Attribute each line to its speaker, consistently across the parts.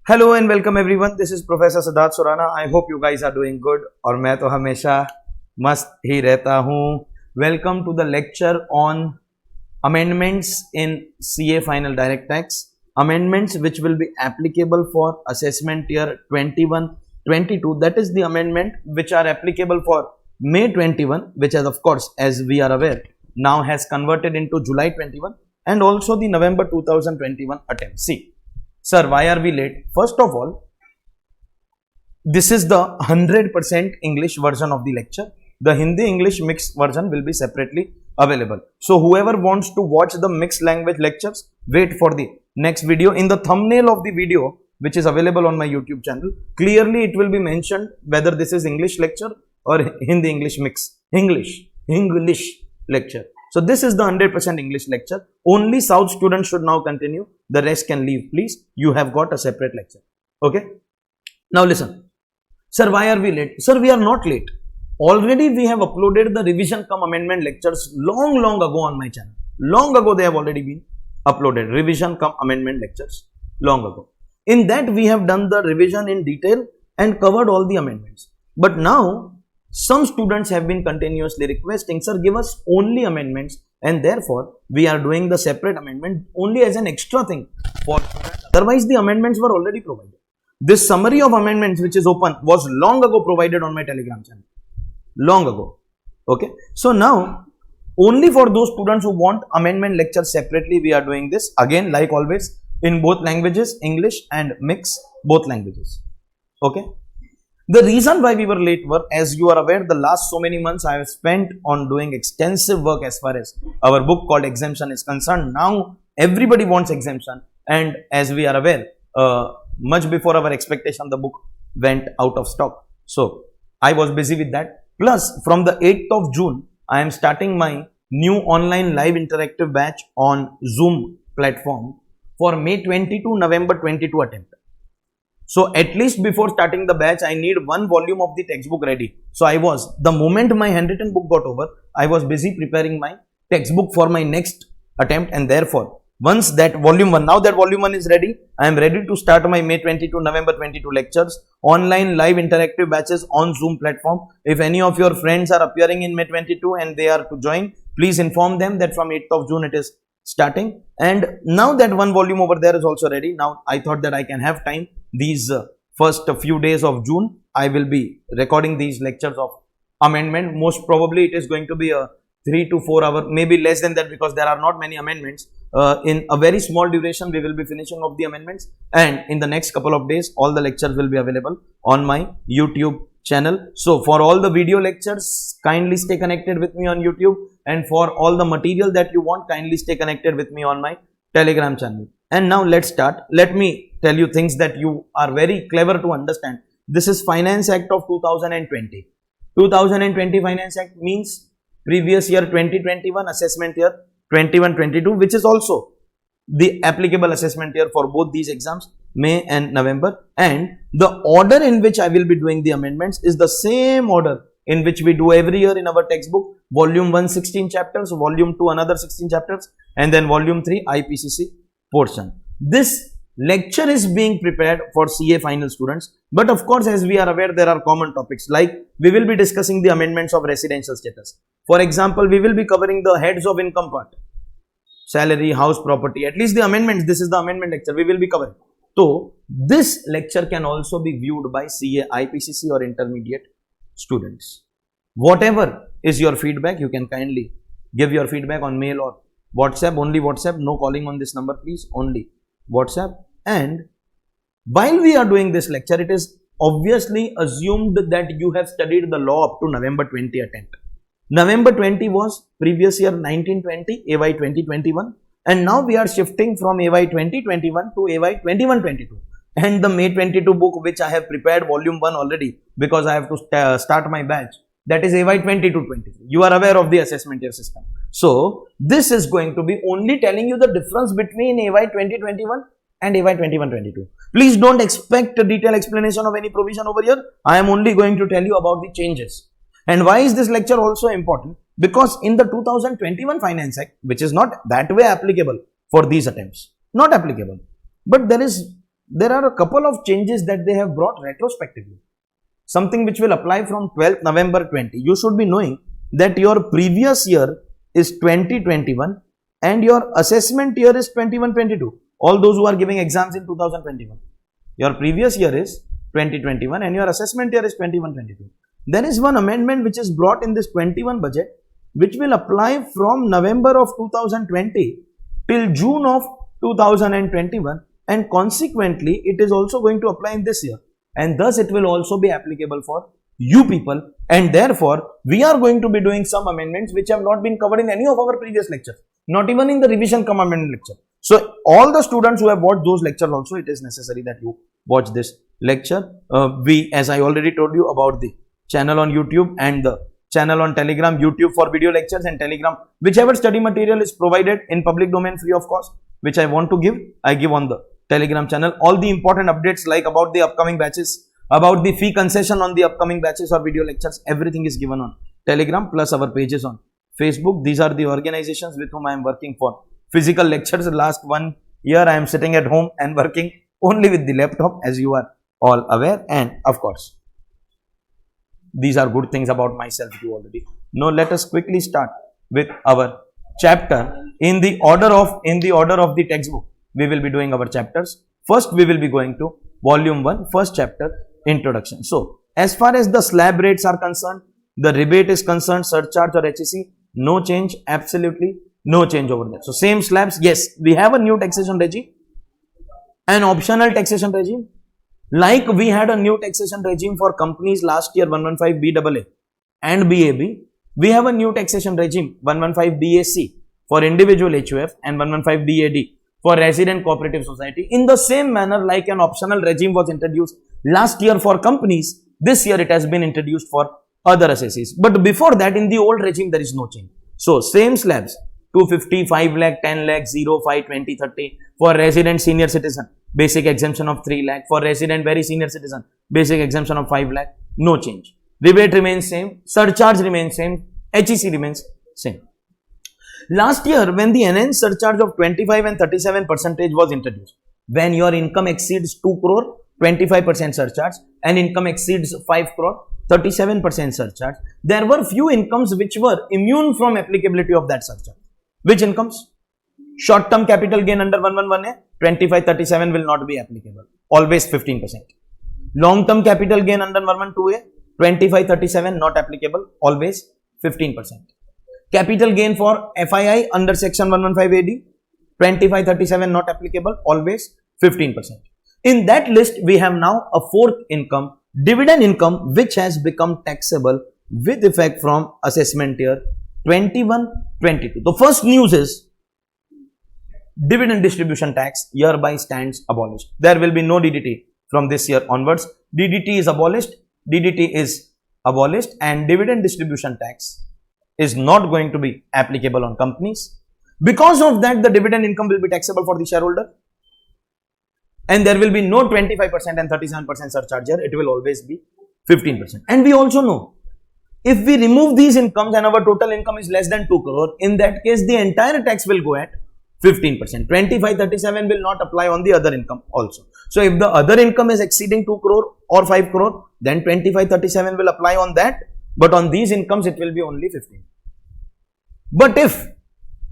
Speaker 1: Hello and welcome everyone, this is professor Siddharth Surana. I hope you guys are doing good और मैं तो हमेशा मस्त ही रहता हूँ। Welcome to the lecture on amendments in CA final direct tax, amendments which will be applicable for assessment year 21-22. That is the amendment which are applicable for May 21, which has of course, as we are aware, now has converted into July 21 and also the November 2021 attempt. See, sir, why are we late? First of all, this is the 100% English version of the lecture. The Hindi English mixed version will be separately available. So whoever wants to watch the mixed language lectures, wait for the next video. In the thumbnail of the video, which is available on my YouTube channel, clearly it will be mentioned whether this is English lecture or Hindi English mix. English lecture. So this is the 100% English lecture. Only South students should now continue. The rest can leave, please. You have got a separate lecture. Okay. Now listen. Sir, why are we late? Sir, we are not late. Already we have uploaded the revision cum amendment lectures long ago on my channel. Long ago they have already been uploaded. Revision cum amendment lectures long ago. In that we have done the revision in detail and covered all the amendments. But now some students have been continuously requesting, sir, give us only amendments, and therefore we are doing the separate amendment only as an extra thing for students. Otherwise the amendments were already provided. This summary of amendments which is open was long ago provided on my Telegram channel. Long ago. Okay. So now only for those students who want amendment lectures separately, we are doing this again, like always, in both languages, English and mix, both languages. Okay. The reason why we were late were, as you are aware, the last so many months I have spent on doing extensive work as far as our book called Exemption is concerned. Now everybody wants exemption, and as we are aware, much before our expectation, the book went out of stock. So I was busy with that. Plus, from the 8th of June, I am starting my new online live interactive batch on Zoom platform for May 22, November 22 attempt. So at least before starting the batch, I need one volume of the textbook ready. So the moment my handwritten book got over, I was busy preparing my textbook for my next attempt, and therefore, once that volume 1 is ready, I am ready to start my May 22, November 22 lectures, online live interactive batches on Zoom platform. If any of your friends are appearing in May 22 and they are to join, please inform them that from 8th of June it is starting. And now that one volume over there is also ready, now I thought that I can have time. These first few days of June, I will be recording these lectures of amendment. Most probably it is going to be a 3 to 4 hour, maybe less than that, because there are not many amendments. In a very small duration, we will be finishing off the amendments, and in the next couple of days, all the lectures will be available on my YouTube channel. So for all the video lectures, kindly stay connected with me on YouTube, and for all the material that you want, kindly stay connected with me on my Telegram channel. And now let's start. Let me tell you things that you are very clever to understand. This is Finance Act of 2020. 2020 Finance Act means previous year 2021, assessment year 21-22, which is also the applicable assessment year for both these exams, May and November. And the order in which I will be doing the amendments is the same order in which we do every year in our textbook. Volume 1, 16 chapters, volume 2, another 16 chapters, and then volume 3, IPCC portion. This lecture is being prepared for CA final students, but of course, as we are aware, there are common topics, like we will be discussing the amendments of residential status. For example, we will be covering the heads of income part, salary, house, property, at least the amendments. This is the amendment lecture we will be covering. So this lecture can also be viewed by CA, IPCC or intermediate students. Whatever is your feedback, you can kindly give your feedback on mail or WhatsApp. Only WhatsApp, no calling on this number, please. Only WhatsApp. And while we are doing this lecture, it is obviously assumed that you have studied the law up to November 20 attempt. November 20 was previous year 1920, AY 2021, and now we are shifting from AY 2021 to AY 21-22. And the May 22 book, which I have prepared volume 1 already, because I have to start my batch, that is AY 22-23. You are aware of the assessment year system. So this is going to be only telling you the difference between AY 2021 and AY 21-22. Please don't expect a detailed explanation of any provision over here. I am only going to tell you about the changes. And why is this lecture also important? Because in the 2021 Finance Act, which is not that way applicable for these attempts, not applicable, but there is there are a couple of changes that they have brought retrospectively. Something which will apply from 12th November 20. You should be knowing that your previous year is 2021 and your assessment year is 21-22. All those who are giving exams in 2021. Your previous year is 2021 and your assessment year is 21-22. There is one amendment which is brought in this 21 budget which will apply from November of 2020 till June of 2021, and consequently it is also going to apply in this year, and thus it will also be applicable for you people, and therefore we are going to be doing some amendments which have not been covered in any of our previous lectures, not even in the revision cum amendment lecture. So all the students who have watched those lectures also, it is necessary that you watch this lecture. As I already told you about the channel on YouTube and the channel on Telegram, YouTube for video lectures and Telegram, whichever study material is provided in public domain free of cost, which I want to give, I give on the Telegram channel. All the important updates like about the upcoming batches, about the fee concession on the upcoming batches or video lectures, everything is given on Telegram plus our pages on Facebook. These are the organizations with whom I am working for physical lectures. Last 1 year I am sitting at home and working only with the laptop, as you are all aware, and of course these are good things about myself you already know. Let us quickly start with our chapter in the order of the textbook. We will be doing our chapters. First we will be going to volume 1, first chapter, introduction. So as far as the slab rates are concerned, the rebate is concerned, surcharge or HEC, no change, absolutely no change over there. So same slabs. Yes, we have a new taxation regime, an optional taxation regime. Like we had a new taxation regime for companies last year, 115BAA and BAB, we have a new taxation regime, 115BAC for individual HUF and 115BAD for resident cooperative society. In the same manner, like an optional regime was introduced last year for companies, this year it has been introduced for other assessees. But before that, in the old regime, there is no change. So same slabs, 250, 5 lakh, 10 lakh, 0, 5, 20, 30 for resident senior citizen. Basic exemption of 3 lakh. For resident very senior citizen, basic exemption of 5 lakh. No change. Rebate remains same. Surcharge remains same. HEC remains same. Last year, when the enhanced surcharge of 25 and 37% was introduced, when your income exceeds 2 crore, 25% surcharge, and income exceeds 5 crore, 37% surcharge, there were few incomes which were immune from applicability of that surcharge. Which incomes? Short-term capital gain under 111A, 25-37 will not be applicable, always 15%. Long-term capital gain under 112A, 25-37 not applicable, always 15%. Capital gain for FII under section 115AD, 25-37 not applicable, always 15%. In that list, we have now a fourth income, dividend income, which has become taxable with effect from assessment year 21-22. The first news is dividend distribution tax hereby stands abolished. There will be no DDT from this year onwards. DDT is abolished. DDT is abolished, and dividend distribution tax is not going to be applicable on companies. Because of that, the dividend income will be taxable for the shareholder, and there will be no 25% and 37% surcharge here. It will always be 15%. And we also know, if we remove these incomes and our total income is less than 2 crore, in that case, the entire tax will go at 15%. 25-37 will not apply on the other income also. So if the other income is exceeding 2 crore or 5 crore, then 25-37 will apply on that. But on these incomes, it will be only 15. But if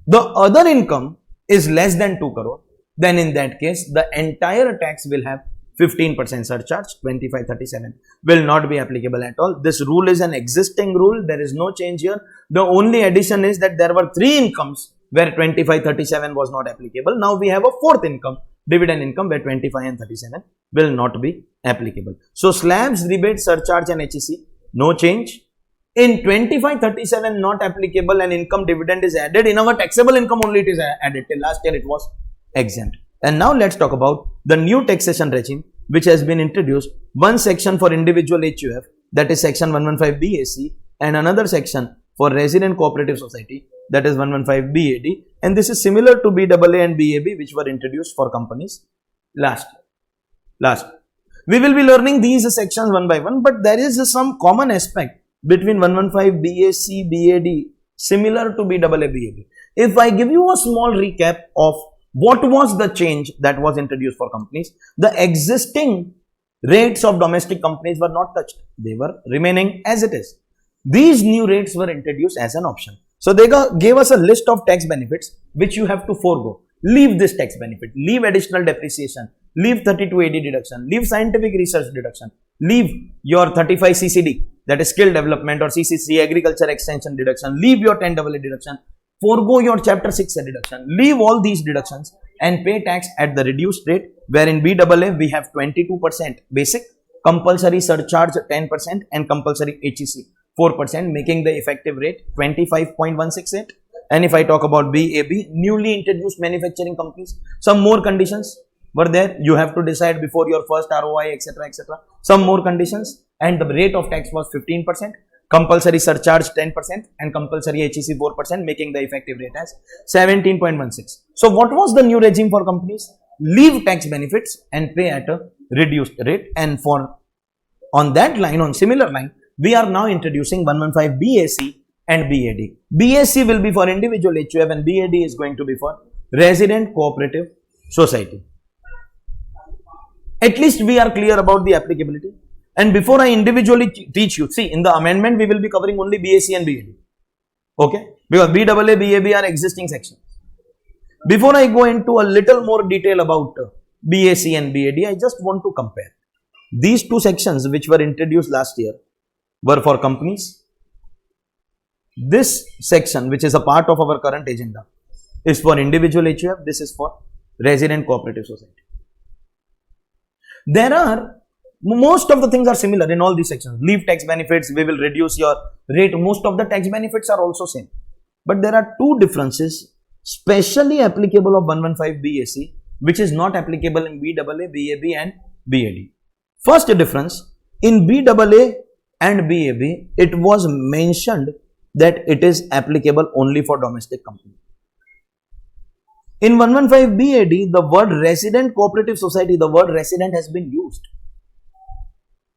Speaker 1: the other income is less than 2 crore, then in that case, the entire tax will have 15% surcharge. 25-37 will not be applicable at all. This rule is an existing rule. There is no change here. The only addition is that there were 3 incomes where 25-37 was not applicable. Now we have a fourth income, dividend income, where 25 and 37 will not be applicable. So slabs, rebate, surcharge and HEC, no change. In 25-37 not applicable, and income dividend is added. In our taxable income only it is added. Till last year it was exempt. And now let's talk about the new taxation regime which has been introduced. One section for individual HUF, that is section 115BAC, and another section for resident cooperative society, that is 115BAD, and this is similar to BAA and BAB which were introduced for companies last year. We will be learning these sections one by one, but there is some common aspect between 115BAC, BAD, similar to BAA, BAB. If I give you a small recap of What was the change that was introduced for companies? The existing rates of domestic companies were not touched. They were remaining as it is. These new rates were introduced as an option. So they gave us a list of tax benefits which you have to forego. Leave this tax benefit, leave additional depreciation, leave 3280 deduction, leave scientific research deduction, leave your 35 CCD, that is skill development, or CCC agriculture extension deduction, leave your 10AA deduction, forego your chapter 6 deduction, leave all these deductions and pay tax at the reduced rate, where in BAA we have 22% basic, compulsory surcharge 10% and compulsory HEC 4%, making the effective rate 25.168. And if I talk about BAB, newly introduced manufacturing companies, some more conditions were there. You have to decide before your first ROI, etc., etc. Some more conditions, and the rate of tax was 15%, compulsory surcharge 10%, and compulsory HEC 4%, making the effective rate as 17.16. So what was the new regime for companies? Leave tax benefits and pay at a reduced rate. And for on that line, on similar line, we are now introducing 115 BAC and BAD. BAC will be for individual HUF and BAD is going to be for resident cooperative society. At least we are clear about the applicability. And before I individually teach you, see, in the amendment we will be covering only BAC and BAD. Okay? Because BAA, BAB are existing sections. Before I go into a little more detail about BAC and BAD, I just want to compare. These two sections which were introduced last year were for companies. This section, which is a part of our current agenda, is for individual HUF. This is for resident cooperative society. There are, most of the things are similar in all these sections. Leave tax benefits, we will reduce your rate. Most of the tax benefits are also same. But there are two differences, specially applicable of 115 BAC, which is not applicable in BAA, BAB and BAD. First difference, in BAA and BAB, it was mentioned that it is applicable only for domestic company. In 115 BAD, the word resident cooperative society, the word resident has been used.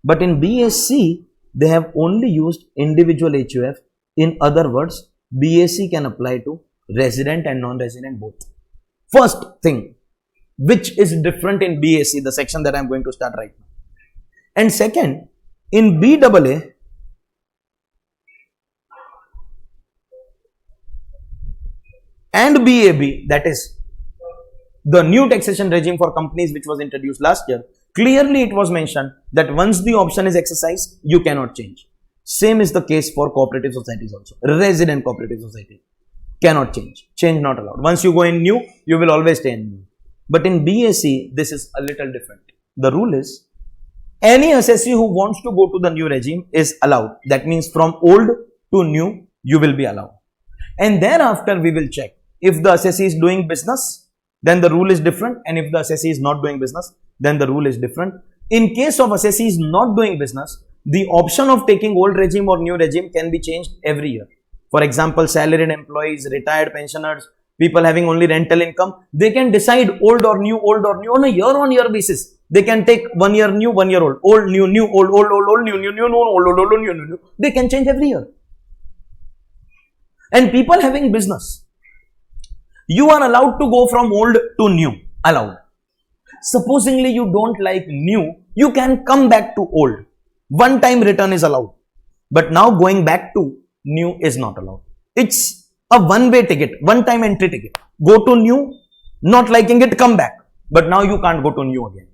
Speaker 1: But in BAC, they have only used individual HUF. In other words, BAC can apply to resident and non-resident both. First thing, which is different in BAC, the section that I am going to start right now. And second, in BAA, and BAB, that is the new taxation regime for companies which was introduced last year, clearly it was mentioned that once the option is exercised, you cannot change. Same is the case for cooperative societies also. Resident cooperative society cannot change. Change not allowed. Once you go in new, you will always stay in new. But in BAC, this is a little different. The rule is, any assessee who wants to go to the new regime is allowed. That means from old to new, you will be allowed. And thereafter, we will check. If the assessee is doing business, then the rule is different. And if the assessee is not doing business, then the rule is different. In case of assessee is not doing business, the option of taking old regime or new regime can be changed every year. For example, salaried employees, retired pensioners, people having only rental income, they can decide old or new on a year-on-year basis. They can take 1 year new, 1 year old, new, old, new, new. They can change every year. And people having business, you are allowed to go from old to new, allowed. Supposingly you don't like new, you can come back to old. One time return is allowed. But now going back to new is not allowed. It's a one-way ticket, one-time entry ticket. Go to new, not liking it, come back. But now you can't go to new again.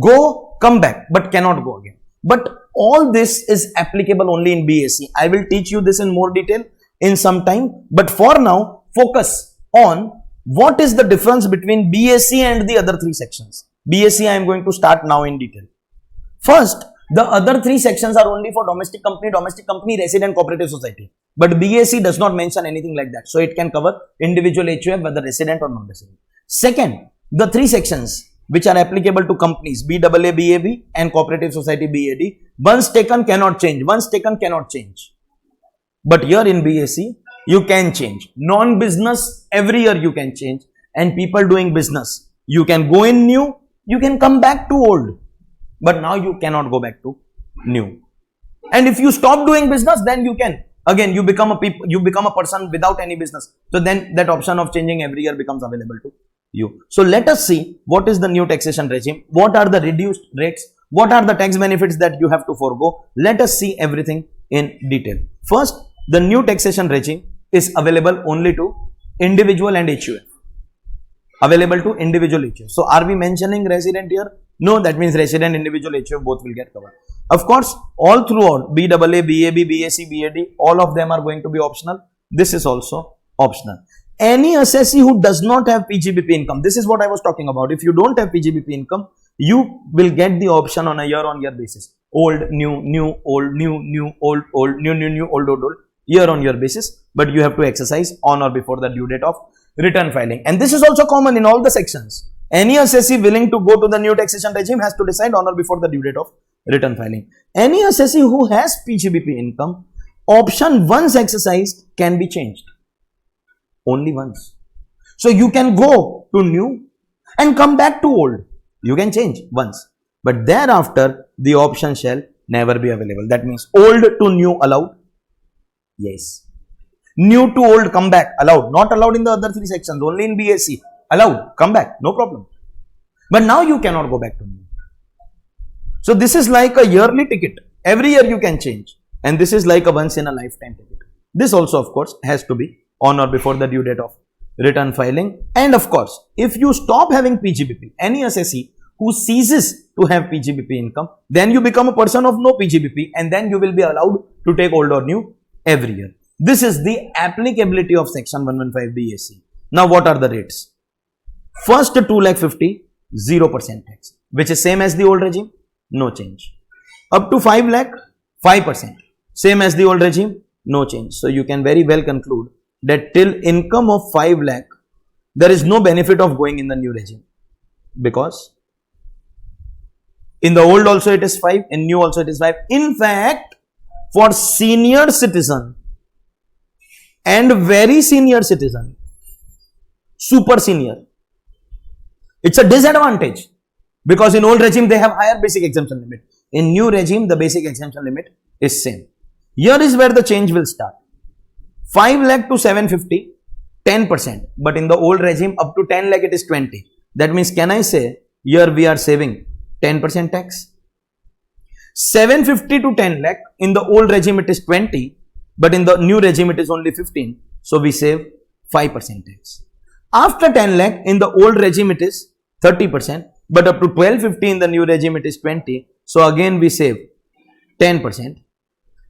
Speaker 1: Go, come back, but cannot go again. But all this is applicable only in BAC. I will teach you this in more detail in some time. But for now, focus on what is the difference between BAC and the other three sections. BAC I am going to start now in detail. First, the other three sections are only for domestic company, resident cooperative society. But BAC does not mention anything like that. So it can cover individual HUF, whether resident or non-resident. Second, the three sections which are applicable to companies, BAA, BAB and cooperative society BAD, once taken cannot change. Once taken cannot change. But here in BAC, you can change. Non-business, every year you can change. And people doing business, you can go in new, you can come back to old. But now you cannot go back to new. And if you stop doing business, then you can. Again, you become a person without any business. So then that option of changing every year becomes available to you. So let us see what is the new taxation regime, what are the reduced rates, what are the tax benefits that you have to forego. Let us see everything in detail. First, the new taxation regime is available only to individual and HUF. Available to individual HUF. So are we mentioning resident here? No, that means resident, individual, HUF both will get covered. Of course, all throughout BAA, BAB, BAC, BAD, all of them are going to be optional. This is also optional. Any assessee who does not have PGBP income, this is what I was talking about. If you don't have PGBP income, you will get the option on a year-on-year basis. Old, new, new, old, new, new, old, old, new, new, new, old, old, old, year-on-year basis. But you have to exercise on or before the due date of return filing. And this is also common in all the sections. Any assessee willing to go to the new taxation regime has to decide on or before the due date of return filing. Any assessee who has PGBP income, option once exercised can be changed. Only once. So you can go to new and come back to old. You can change once. But thereafter, the option shall never be available. That means old to new allowed. Yes. New to old come back allowed. Not allowed in the other three sections. Only in BAC. Allowed. Come back. No problem. But now you cannot go back to new. So this is like a yearly ticket. Every year you can change. And this is like a once in a lifetime ticket. This also of course has to be on or before the due date of return filing. And of course, if you stop having PGBP, any assessee who ceases to have PGBP income, then you become a person of no PGBP and then you will be allowed to take old or new every year. This is the applicability of section 115 BAC. Now what are the rates? First 2,50,000, 0% tax, which is same as the old regime, no change. Up to 5 lakh, 5%, same as the old regime, no change. So you can very well conclude that till income of 5 lakh, there is no benefit of going in the new regime, because in the old also it is 5, in new also it is 5. In fact, for senior citizen and very senior citizen, super senior, it's a disadvantage, because in old regime they have higher basic exemption limit. In new regime, the basic exemption limit is same. Here is where the change will start. 5 lakh to 750, 10%. But in the old regime, up to 10 lakh, it is 20. That means, can I say, here we are saving 10% tax? 750 to 10 lakh, in the old regime, it is 20. But in the new regime, it is only 15. So we save 5% tax. After 10 lakh, in the old regime, it is 30%. But up to 1250 in the new regime, it is 20. So again, we save 10%.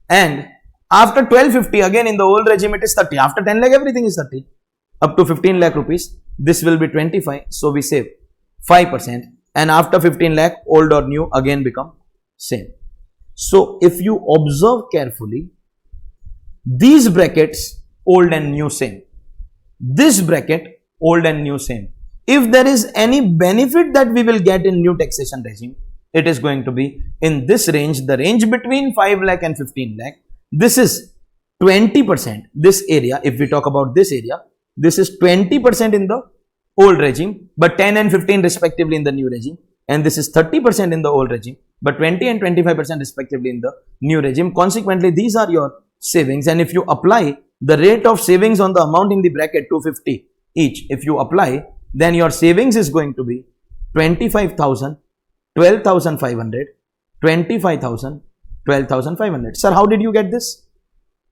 Speaker 1: And after 1250, again in the old regime, it is 30. After 10 lakh, everything is 30. Up to 15 lakh rupees, this will be 25. So we save 5%. And after 15 lakh, old or new, again become same. So if you observe carefully, these brackets, old and new same. This bracket, old and new same. If there is any benefit that we will get in new taxation regime, it is going to be in this range, the range between 5 lakh and 15 lakh. This is 20%. This area, if we talk about this area, this is 20% in the old regime, but 10 and 15 respectively in the new regime. And this is 30% in the old regime, but 20 and 25% respectively in the new regime. Consequently, these are your savings. And if you apply the rate of savings on the amount in the bracket 250 each, if you apply, then your savings is going to be 25,000, 12,500, 25,000, 12,500. Sir, how did you get this?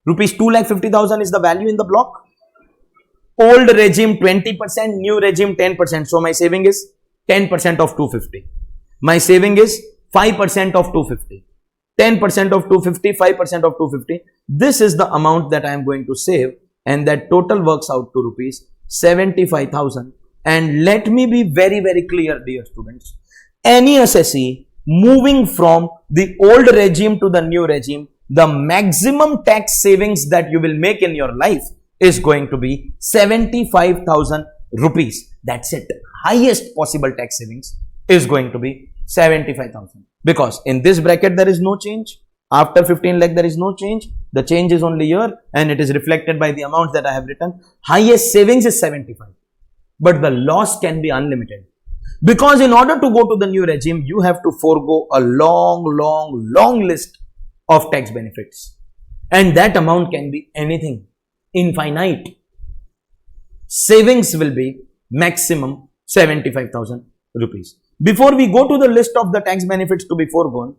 Speaker 1: Rupees 2,50,000 is the value in the block. Old regime 20%, new regime 10%. So my saving is 10% of 250. My saving is 5% of 250. 10% of 250, 5% of 250. This is the amount that I am going to save, and that total works out to rupees 75,000. And let me be very, very clear, dear students. Any assessee moving from the old regime to the new regime, the maximum tax savings that you will make in your life is going to be 75,000 rupees. That's it. Highest possible tax savings is going to be 75,000. Because in this bracket, there is no change. After 15 lakh, there is no change. The change is only here, and it is reflected by the amount that I have written. Highest savings is 75. But the loss can be unlimited. Because in order to go to the new regime, you have to forego a long list of tax benefits. And that amount can be anything, infinite. Savings will be maximum 75,000 rupees. Before we go to the list of the tax benefits to be foregone,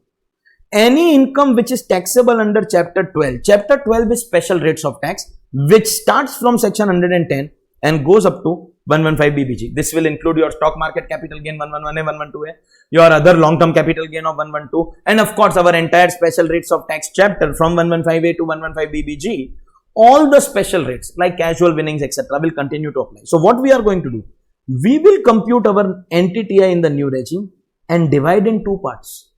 Speaker 1: any income which is taxable under chapter 12. Chapter 12 is special rates of tax, which starts from section 110 and goes up to 115 BBG. This will include your stock market capital gain 111A, 112A, your other long-term capital gain of 112, and of course our entire special rates of tax chapter from 115A to 115 BBG. All the special rates like casual winnings, etc. will continue to apply. So what we are going to do? We will compute our NTTI in the new regime and divide in two parts.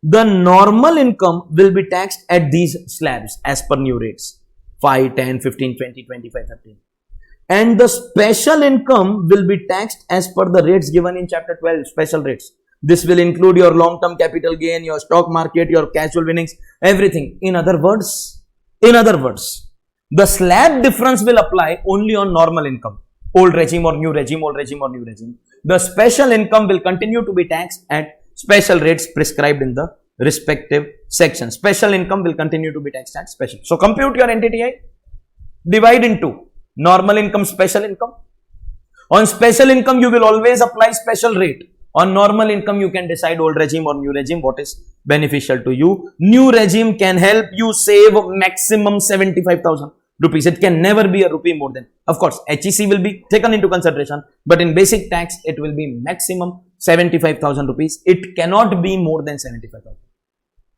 Speaker 1: The normal income will be taxed at these slabs as per new rates 5, 10, 15, 20, 25, 30. And the special income will be taxed as per the rates given in chapter 12, special rates. This will include your long-term capital gain, your stock market, your casual winnings, everything. In other words, the slab difference will apply only on normal income. Old regime or new regime, old regime or new regime. The special income will continue to be taxed at special rates prescribed in the respective section. Special income will continue to be taxed at special. So compute your NTTI, divide into normal income, special income. On special income, you will always apply special rate. On normal income, you can decide old regime or new regime, what is beneficial to you. New regime can help you save maximum 75,000 rupees. It can never be a rupee more than. Of course, HEC will be taken into consideration, but in basic tax, it will be maximum 75,000 rupees. It cannot be more than 75,000.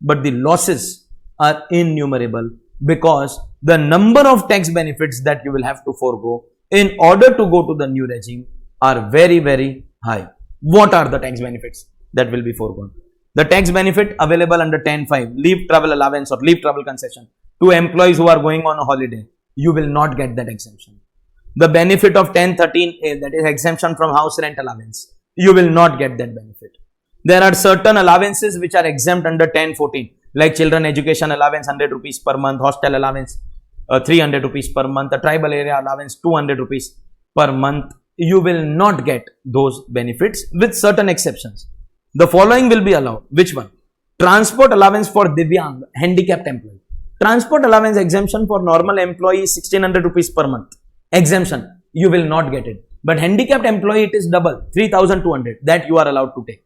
Speaker 1: But the losses are innumerable because the number of tax benefits that you will have to forego in order to go to the new regime are very, very high. What are the tax benefits that will be foregone? The tax benefit available under 10.5, leave travel allowance or leave travel concession to employees who are going on a holiday, you will not get that exemption. The benefit of 10.13A, that is exemption from house rent allowance, you will not get that benefit. There are certain allowances which are exempt under 10.14, like children education allowance 100 rupees per month, hostel allowance 300 rupees per month, the tribal area allowance 200 rupees per month. You will not get those benefits with certain exceptions. The following will be allowed. Which one? Transport allowance for Divyang, handicapped employee. Transport allowance exemption for normal employee is 1600 rupees per month. Exemption. You will not get it. But handicapped employee, it is double, 3200 that you are allowed to take.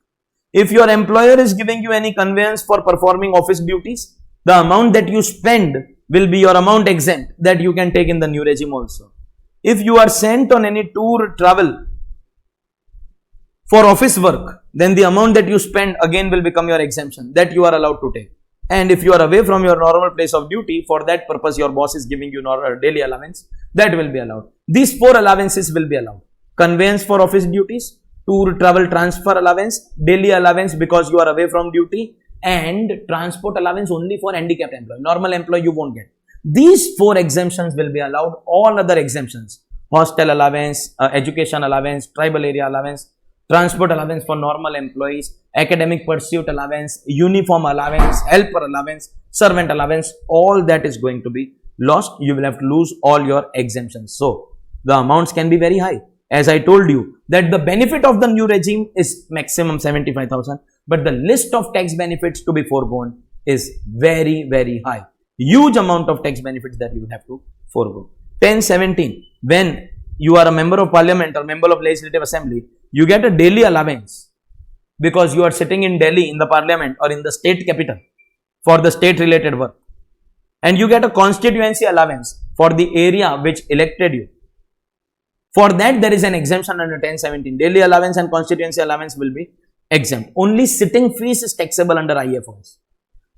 Speaker 1: If your employer is giving you any conveyance for performing office duties, the amount that you spend will be your amount exempt that you can take in the new regime also. If you are sent on any tour travel for office work, then the amount that you spend again will become your exemption that you are allowed to take. And if you are away from your normal place of duty, for that purpose your boss is giving you daily allowance, that will be allowed. These 4 allowances will be allowed. Conveyance for office duties, tour travel transfer allowance, daily allowance because you are away from duty, and transport allowance only for handicapped employee. Normal employee you won't get. These 4 exemptions will be allowed. All other exemptions, hostel allowance, education allowance, tribal area allowance, transport allowance for normal employees, academic pursuit allowance, uniform allowance, helper allowance, servant allowance, all that is going to be lost. You will have to lose all your exemptions. So, the amounts can be very high. As I told you that the benefit of the new regime is maximum 75,000, but the list of tax benefits to be foregone is very, very high. Huge amount of tax benefits that you will have to forego. 10.17, when you are a member of parliament or member of legislative assembly, you get a daily allowance because you are sitting in Delhi in the parliament or in the state capital for the state related work. And you get a constituency allowance for the area which elected you. For that, there is an exemption under 10.17. Daily allowance and constituency allowance will be exempt. Only sitting fees is taxable under IFRS.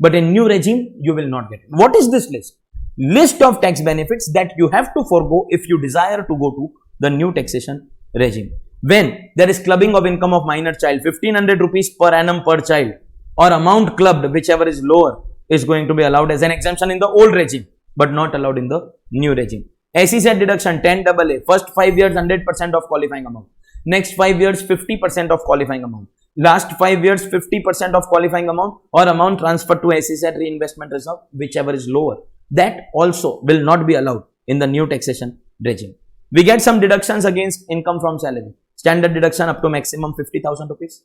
Speaker 1: But in new regime, you will not get it. What is this list? List of tax benefits that you have to forego if you desire to go to the new taxation regime. When there is clubbing of income of minor child, 1500 rupees per annum per child, or amount clubbed, whichever is lower, is going to be allowed as an exemption in the old regime, but not allowed in the new regime. SEZ deduction 10AA, first 5 years 100% of qualifying amount, next 5 years 50% of qualifying amount, last 5 years 50% of qualifying amount, or amount transferred to SEZ reinvestment reserve, whichever is lower. That also will not be allowed in the new taxation regime. We get some deductions against income from salary. Standard deduction up to maximum 50,000 rupees.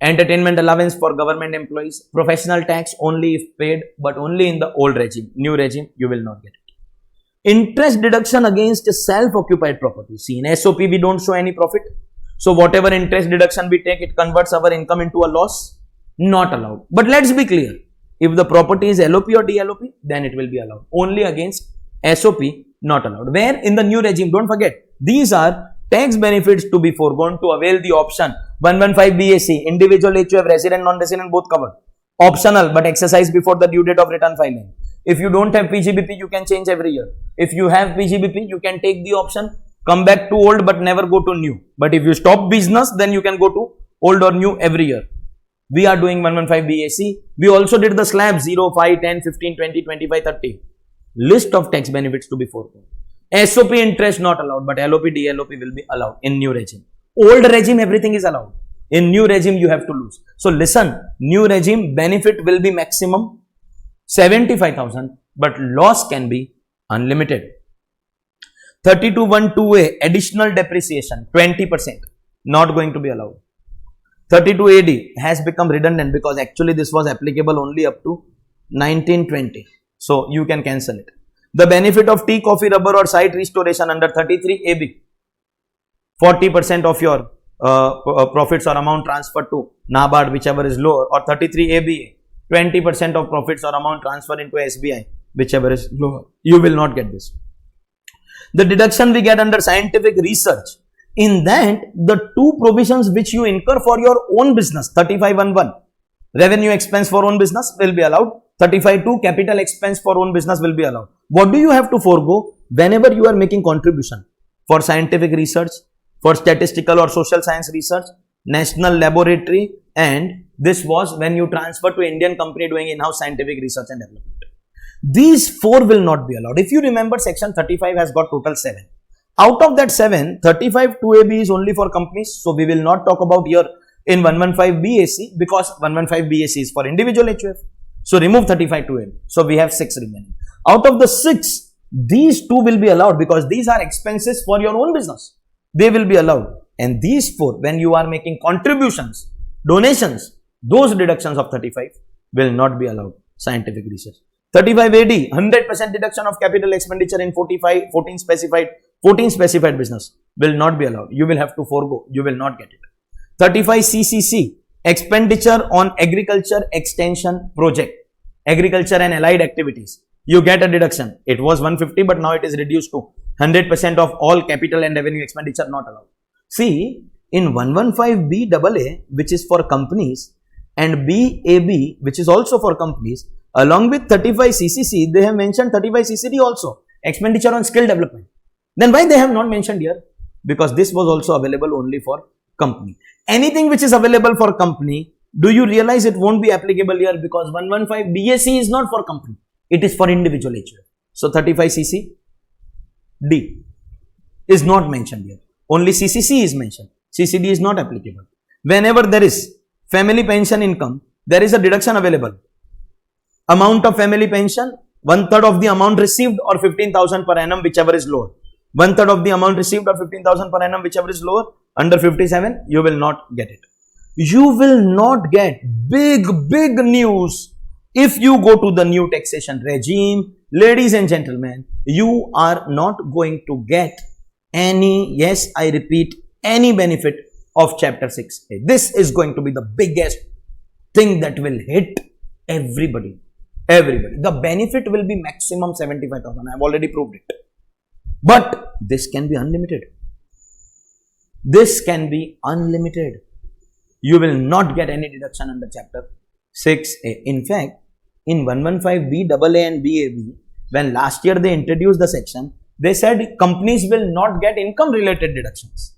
Speaker 1: Entertainment allowance for government employees. Professional tax only if paid, but only in the old regime. New regime, you will not get it. Interest deduction against self-occupied property. See, in SOP, we don't show any profit. So whatever interest deduction we take, it converts our income into a loss. Not allowed. But let's be clear. If the property is LOP or DLOP, then it will be allowed. Only against SOP, not allowed. Where in the new regime, don't forget, these are tax benefits to be foregone to avail the option 115 BAC, individual HUF, resident, non-resident, both covered. Optional, but exercise before the due date of return filing. If you don't have PGBP, you can change every year. If you have PGBP, you can take the option, come back to old, but never go to new. But if you stop business, then you can go to old or new every year. We are doing 115 BAC. We also did the slab 0, 5, 10, 15, 20, 25, 30. List of tax benefits to be foregone. SOP interest not allowed, but LOP, DLOP will be allowed in new regime. Old regime, everything is allowed. In new regime, you have to lose. So listen, new regime benefit will be maximum 75,000, but loss can be unlimited. 32(1)(2)A, additional depreciation, 20%, not going to be allowed. 32AD has become redundant because actually this was applicable only up to 1920. So you can cancel it. The benefit of tea, coffee, rubber or site restoration under 33AB, 40% of your profits or amount transferred to NABARD, whichever is lower, or 33ABA, 20% of profits or amount transferred into SBI, whichever is lower. You will not get this. The deduction we get under scientific research, in that the two provisions which you incur for your own business, 35(1)(1), revenue expense for own business will be allowed. 35(2), capital expense for own business will be allowed. What do you have to forego whenever you are making contribution for scientific research, for statistical or social science research, national laboratory, and this was when you transfer to Indian company doing in-house scientific research and development. These four will not be allowed. If you remember, section 35 has got total 7. Out of that 7, 35(2)AB is only for companies. So we will not talk about here in 115 BAC because 115 BAC is for individual HUF. So remove 35(2)AB. So we have 6 remaining. Out of the 6, these 2 will be allowed because these are expenses for your own business. They will be allowed. And these 4, when you are making contributions, donations, those deductions of 35 will not be allowed. Scientific research. 35AD, 100% deduction of capital expenditure in 14 specified business will not be allowed. You will have to forego. You will not get it. 35CCC, expenditure on agriculture extension project, agriculture and allied activities. You get a deduction. It was 150, but now it is reduced to 100% of all capital and revenue expenditure not allowed. See, in 115BAA, which is for companies, and BAB, which is also for companies, along with 35CCC, they have mentioned 35CCD also, expenditure on skill development. Then why they have not mentioned here? Because this was also available only for company. Anything which is available for company, do you realize it won't be applicable here because 115 BAC is not for company. It is for individual HUF. So 35CCD is not mentioned here. Only CCC is mentioned. CCD is not applicable. Whenever there is family pension income, there is a deduction available. Amount of family pension, 1/3 of the amount received or 15,000 per annum, whichever is lower. 1/3 of the amount received or 15,000 per annum, whichever is lower. Under 57, you will not get it. You will not get big news if you go to the new taxation regime. Ladies and gentlemen, you are not going to get any, yes, I repeat, any benefit of chapter 6A. This is going to be the biggest thing that will hit everybody. The benefit will be maximum 75,000. I have already proved it. But this can be unlimited. This can be unlimited. You will not get any deduction under chapter 6A. In fact, in 115BAA and BAB, when last year they introduced the section, they said companies will not get income related deductions.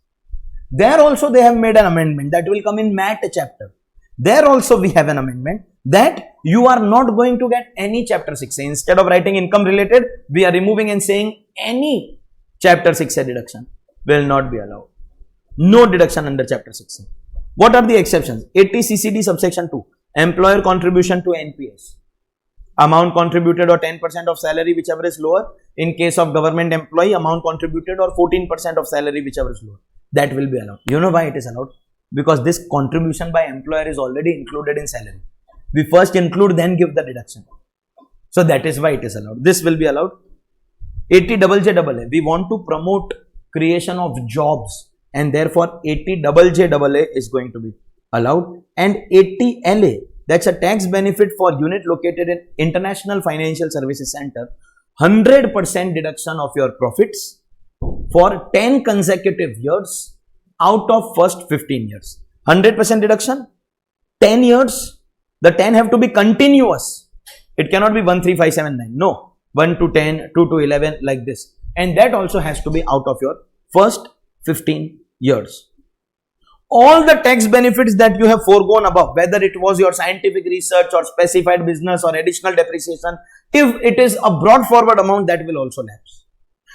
Speaker 1: There also they have made an amendment that will come in MAT chapter. There also we have an amendment that you are not going to get any chapter 6A. Instead of writing income related, we are removing and saying any chapter 6A deduction will not be allowed. No deduction under chapter 6A. What are the exceptions? 80CCD subsection 2, employer contribution to NPS. Amount contributed or 10% of salary, whichever is lower. In case of government employee, amount contributed or 14% of salary, whichever is lower. That will be allowed. You know why it is allowed? Because this contribution by employer is already included in salary. We first include, then give the deduction. So that is why it is allowed. This will be allowed. 80JJAA. We want to promote creation of jobs and therefore 80JJAA is going to be allowed, and 80LA, that's a tax benefit for unit located in International Financial Services Center, 100% deduction of your profits for 10 consecutive years out of first 15 years. 100% deduction, 10 years, the 10 have to be continuous. It cannot be 1, 3, 5, 7, 9. No, 1 to 10, 2 to 11, like this. And that also has to be out of your first 15 years. All the tax benefits that you have foregone above, whether it was your scientific research or specified business or additional depreciation, if it is a brought forward amount, that will also lapse.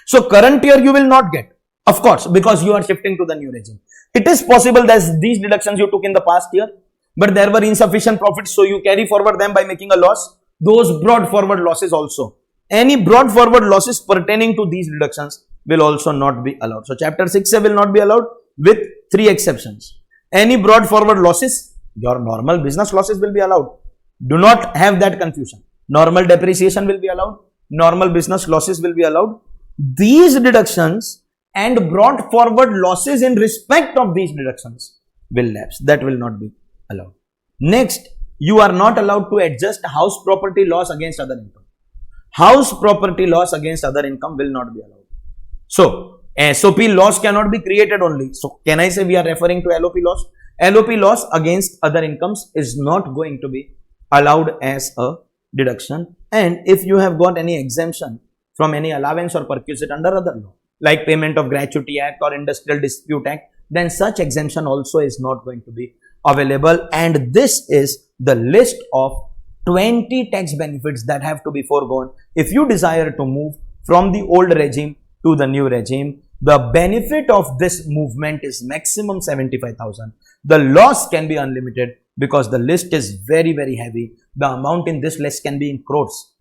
Speaker 1: So current year you will not get, of course, because you are shifting to the new regime. It is possible that these deductions you took in the past year, but there were insufficient profits, so you carry forward them by making a loss. Those brought forward losses also. Any brought forward losses pertaining to these deductions will also not be allowed. So chapter 6A will not be allowed with 3 exceptions. Any brought forward losses, your normal business losses will be allowed. Do not have that confusion. Normal depreciation will be allowed. Normal business losses will be allowed. These deductions and brought forward losses in respect of these deductions will lapse. That will not be allowed. Next, you are not allowed to adjust house property loss against other income. House property loss against other income will not be allowed. So, SOP loss cannot be created only. So, can I say we are referring to LOP loss? LOP loss against other incomes is not going to be allowed as a deduction. And if you have got any exemption from any allowance or perquisite under other law, like Payment of Gratuity Act or Industrial Dispute Act, then such exemption also is not going to be available. And this is the list of 20 tax benefits that have to be foregone if you desire to move from the old regime to the new regime. The benefit of this movement is maximum 75,000. The loss can be unlimited because the list is very, very heavy. The amount in this list can be in crores.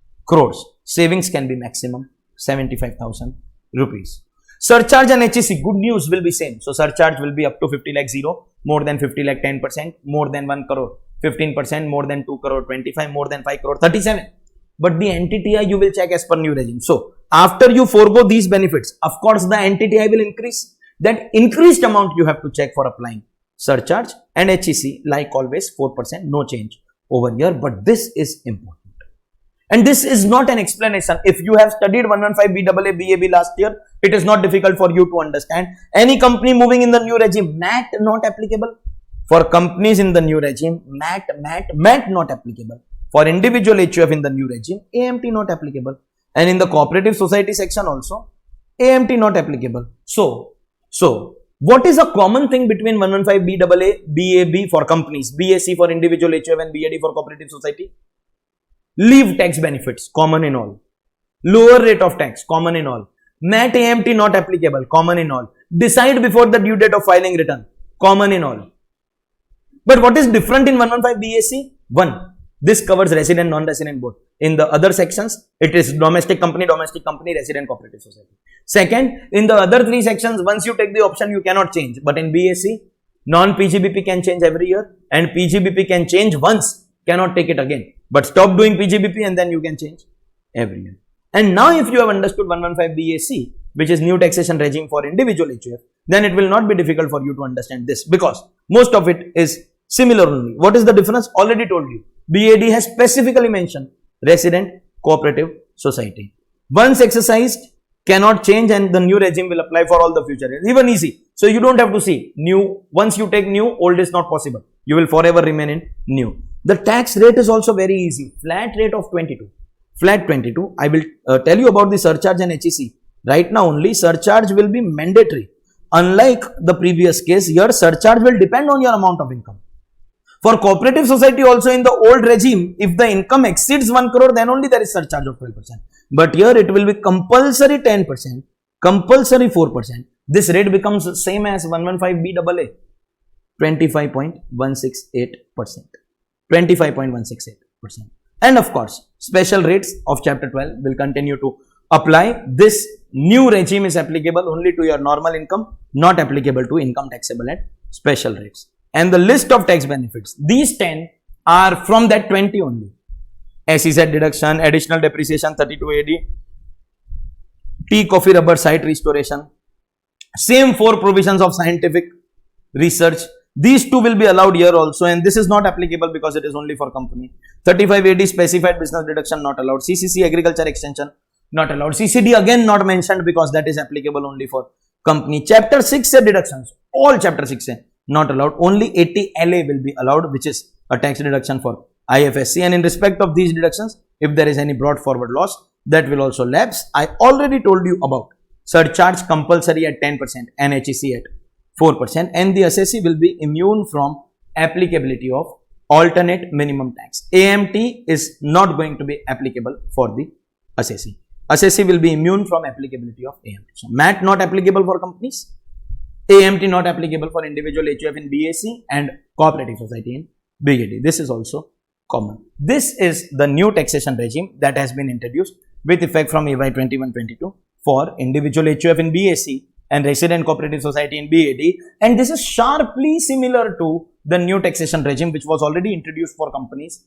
Speaker 1: Savings can be maximum 75,000 rupees. Surcharge and HEC, good news, will be same. So surcharge will be up to 50 lakh 0, more than 50 lakh 10%, more than 1 crore 15%, more than 2 crore 25, more than 5 crore 37. But the NTTI you will check as per new regime. So after you forego these benefits, of course the NTTI will increase. That increased amount you have to check for applying surcharge, and HEC, like always, 4%, no change over here. But this is important. And this is not an explanation. If you have studied 115 BAA BAB last year, it is not difficult for you to understand. Any company moving in the new regime, MAT not applicable. For companies in the new regime, MAT not applicable. For individual HUF in the new regime, AMT not applicable. And in the cooperative society section also, AMT not applicable. So what is a common thing between 115 BAA, BAB for companies, BAC for individual HUF and BAD for cooperative society? Leave tax benefits, common in all. Lower rate of tax, common in all. MAT AMT not applicable, common in all. Decide before the due date of filing return, common in all. But what is different in 115 BAC? 1. This covers resident, non-resident both. In the other sections, it is domestic company, resident, cooperative society. Second, in the other 3 sections, once you take the option, you cannot change. But in BAC, non-PGBP can change every year, and PGBP can change once, cannot take it again. But stop doing PGBP and then you can change every year. And now if you have understood 115 BAC, which is new taxation regime for individual HUF, then it will not be difficult for you to understand this, because most of it is similar only. What is the difference? Already told you. BAD has specifically mentioned resident cooperative society. Once exercised, cannot change, and the new regime will apply for all the future years. Even easy. So you don't have to see new. Once you take new, old is not possible. You will forever remain in new. The tax rate is also very easy. Flat rate of 22. Flat 22. I will tell you about the surcharge and HEC. Right now only surcharge will be mandatory. Unlike the previous case, your surcharge will depend on your amount of income. For cooperative society also in the old regime, if the income exceeds 1 crore, then only there is surcharge of 12%. But here it will be compulsory 10%, compulsory 4%. This rate becomes same as 115 BAA, 25.168%. 25.168%. And of course, special rates of chapter 12 will continue to apply. This new regime is applicable only to your normal income, not applicable to income taxable at special rates. And the list of tax benefits, these 10 are from that 20 only. SEZ deduction, additional depreciation 32 AD, tea, coffee, rubber site restoration, Same 4 provisions of scientific research. These 2 will be allowed here also, and this is not applicable because it is only for company. 35 AD specified business deduction not allowed. CCC agriculture extension not allowed. CCD again not mentioned because that is applicable only for company. Chapter 6 say deductions. All chapter 6 say not allowed. Only 80 LA will be allowed, which is a tax deduction for IFSC. And in respect of these deductions, if there is any brought forward loss, that will also lapse. I already told you about surcharge compulsory at 10%, NHEC at 4%, and the assessee will be immune from applicability of alternate minimum tax. AMT is not going to be applicable for the assessee. Assessee will be immune from applicability of AMT. So, MAT not applicable for companies, AMT not applicable for individual HUF in BAC and cooperative society in BAD. This is also common. This is the new taxation regime that has been introduced with effect from AY 21-22 for individual HUF in BAC and resident cooperative society in BAD, and this is sharply similar to the new taxation regime which was already introduced for companies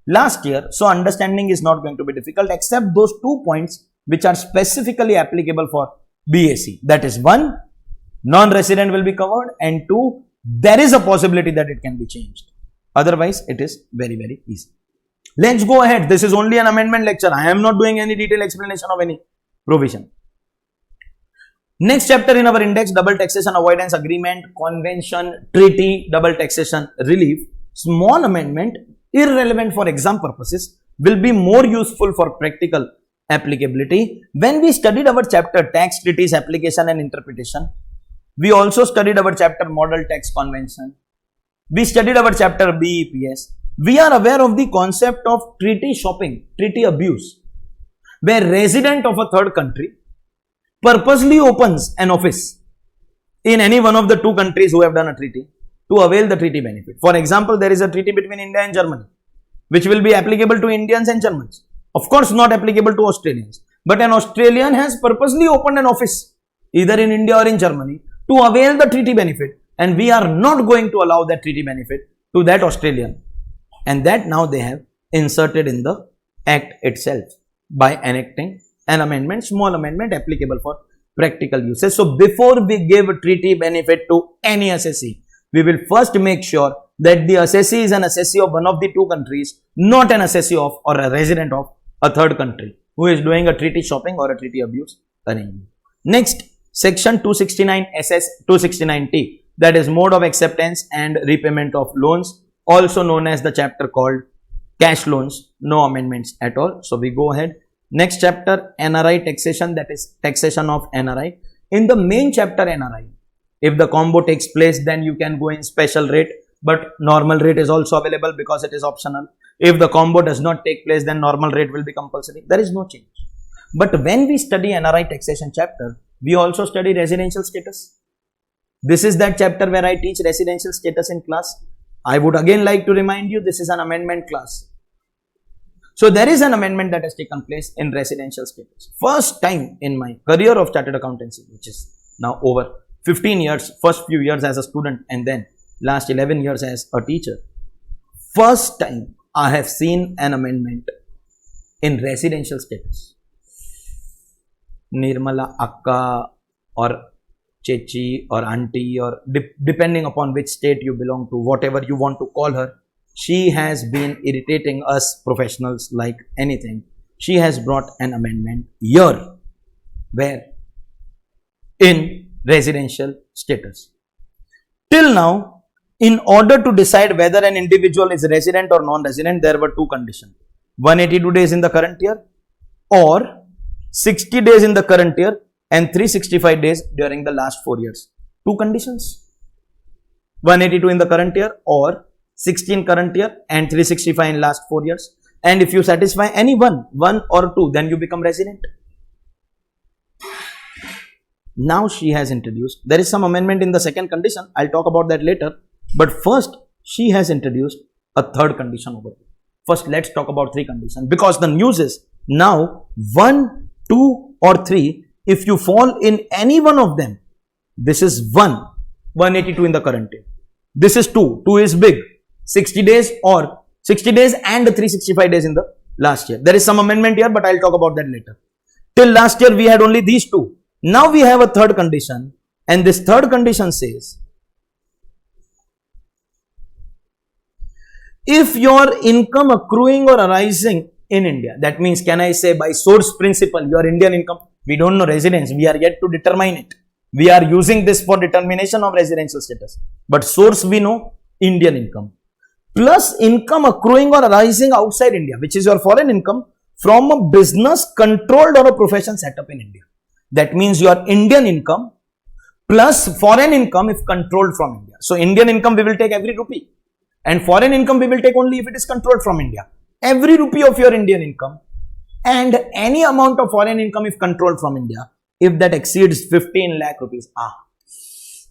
Speaker 1: last year. So, understanding is not going to be difficult except those 2 points which are specifically applicable for BAC. That is, 1, non-resident will be covered, and 2, there is a possibility that it can be changed. Otherwise, it is very, very easy. Let's go ahead. This is only an amendment lecture. I am not doing any detailed explanation of any provision. Next chapter in our index, double taxation avoidance agreement, convention, treaty, double taxation relief. Small amendment, irrelevant for exam purposes, will be more useful for practical applicability. When we studied our chapter tax treaties application and interpretation, we also studied our chapter model tax convention. We studied our chapter BEPS. We are aware of the concept of treaty shopping, treaty abuse, where resident of a third country purposely opens an office in any one of the 2 countries who have done a treaty to avail the treaty benefit. For example, there is a treaty between India and Germany, which will be applicable to Indians and Germans. Of course, not applicable to Australians. But an Australian has purposely opened an office either in India or in Germany to avail the treaty benefit, and we are not going to allow that treaty benefit to that Australian. And that now they have inserted in the Act itself by enacting an amendment, small amendment applicable for practical uses. So, before we give a treaty benefit to any assessee, we will first make sure that the assessee is an assessee of one of the 2 countries, not an assessee of or a resident of a third country who is doing a treaty shopping or a treaty abuse arrangement. Next, section 269 SS 269T, that is mode of acceptance and repayment of loans, also known as the chapter called cash loans. No amendments at all. So, we go ahead. Next chapter, NRI taxation, that is taxation of NRI. In the main chapter NRI, if the combo takes place, then you can go in special rate, but normal rate is also available because it is optional. If the combo does not take place, then normal rate will be compulsory. There is no change. But when we study NRI taxation chapter, we also study residential status. This is that chapter where I teach residential status in class. I would again like to remind you, this is an amendment class. So, there is an amendment that has taken place in residential status. First time in my career of chartered accountancy, which is now over 15 years, first few years as a student and then last 11 years as a teacher. First time I have seen an amendment in residential status. Nirmala Akka or Chechi or Auntie or depending upon which state you belong to, whatever you want to call her, she has been irritating us professionals like anything. She has brought an amendment here, where in residential status. Till now, in order to decide whether an individual is resident or non-resident, there were 2 conditions. 182 days in the current year or 60 days in the current year and 365 days during the last 4 years. 2 conditions. 182 in the current year or 16 current year and 365 in last 4 years. And if you satisfy any one or 2, then you become resident. Now she has introduced, there is some amendment in the second condition, I'll talk about that later. But first, she has introduced a third condition over here. First, let's talk about 3 conditions, because the news is now 1, 2 or 3, if you fall in any one of them, this is 182 in the current year. This is 2 is big, 60 days or 60 days and 365 days in the last year. There is some amendment here, but I'll talk about that later. Till last year, we had only these 2. Now we have a third condition And this third condition says, if your income accruing or arising in India, that means can I say by source principle, your Indian income, we don't know residence, we are yet to determine it. We are using this for determination of residential status. But source we know, Indian income. Plus income accruing or arising outside India, which is your foreign income from a business controlled or a profession set up in India. That means your Indian income plus foreign income if controlled from India. So Indian income we will take every rupee. And foreign income we will take only if it is controlled from India. Every rupee of your Indian income and any amount of foreign income if controlled from India, if that exceeds 15 lakh rupees,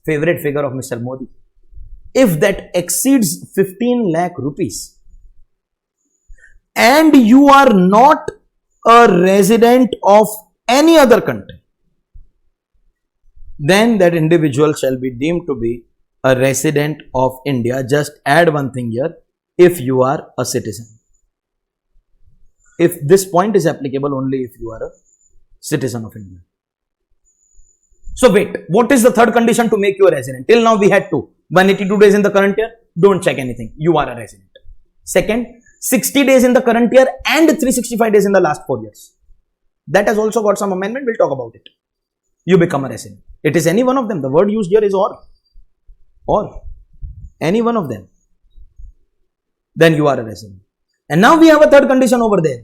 Speaker 1: favorite figure of Mr. Modi. If that exceeds 15 lakh rupees and you are not a resident of any other country, then that individual shall be deemed to be a resident of India. Just add one thing here, if you are a citizen. If this point is applicable only if you are a citizen of India. So wait, what is the third condition to make you a resident? Till now we had two. 182 days in the current year, don't check anything, you are a resident. Second, 60 days in the current year and 365 days in the last 4 years. That has also got some amendment, we'll talk about it. You become a resident. It is any one of them. The word used here is or. Any one of them. Then you are a resident. And now we have a third condition over there.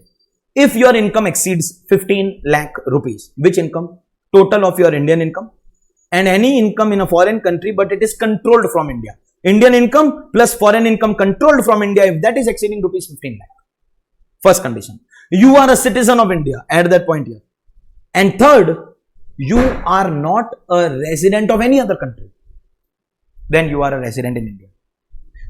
Speaker 1: If your income exceeds 15 lakh rupees, which income? Total of your Indian income and any income in a foreign country, but it is controlled from India. Indian income plus foreign income controlled from India, if that is exceeding rupees 15 lakh. First condition. You are a citizen of India. Add that point here. And third, you are not a resident of any other country. Then you are a resident in India.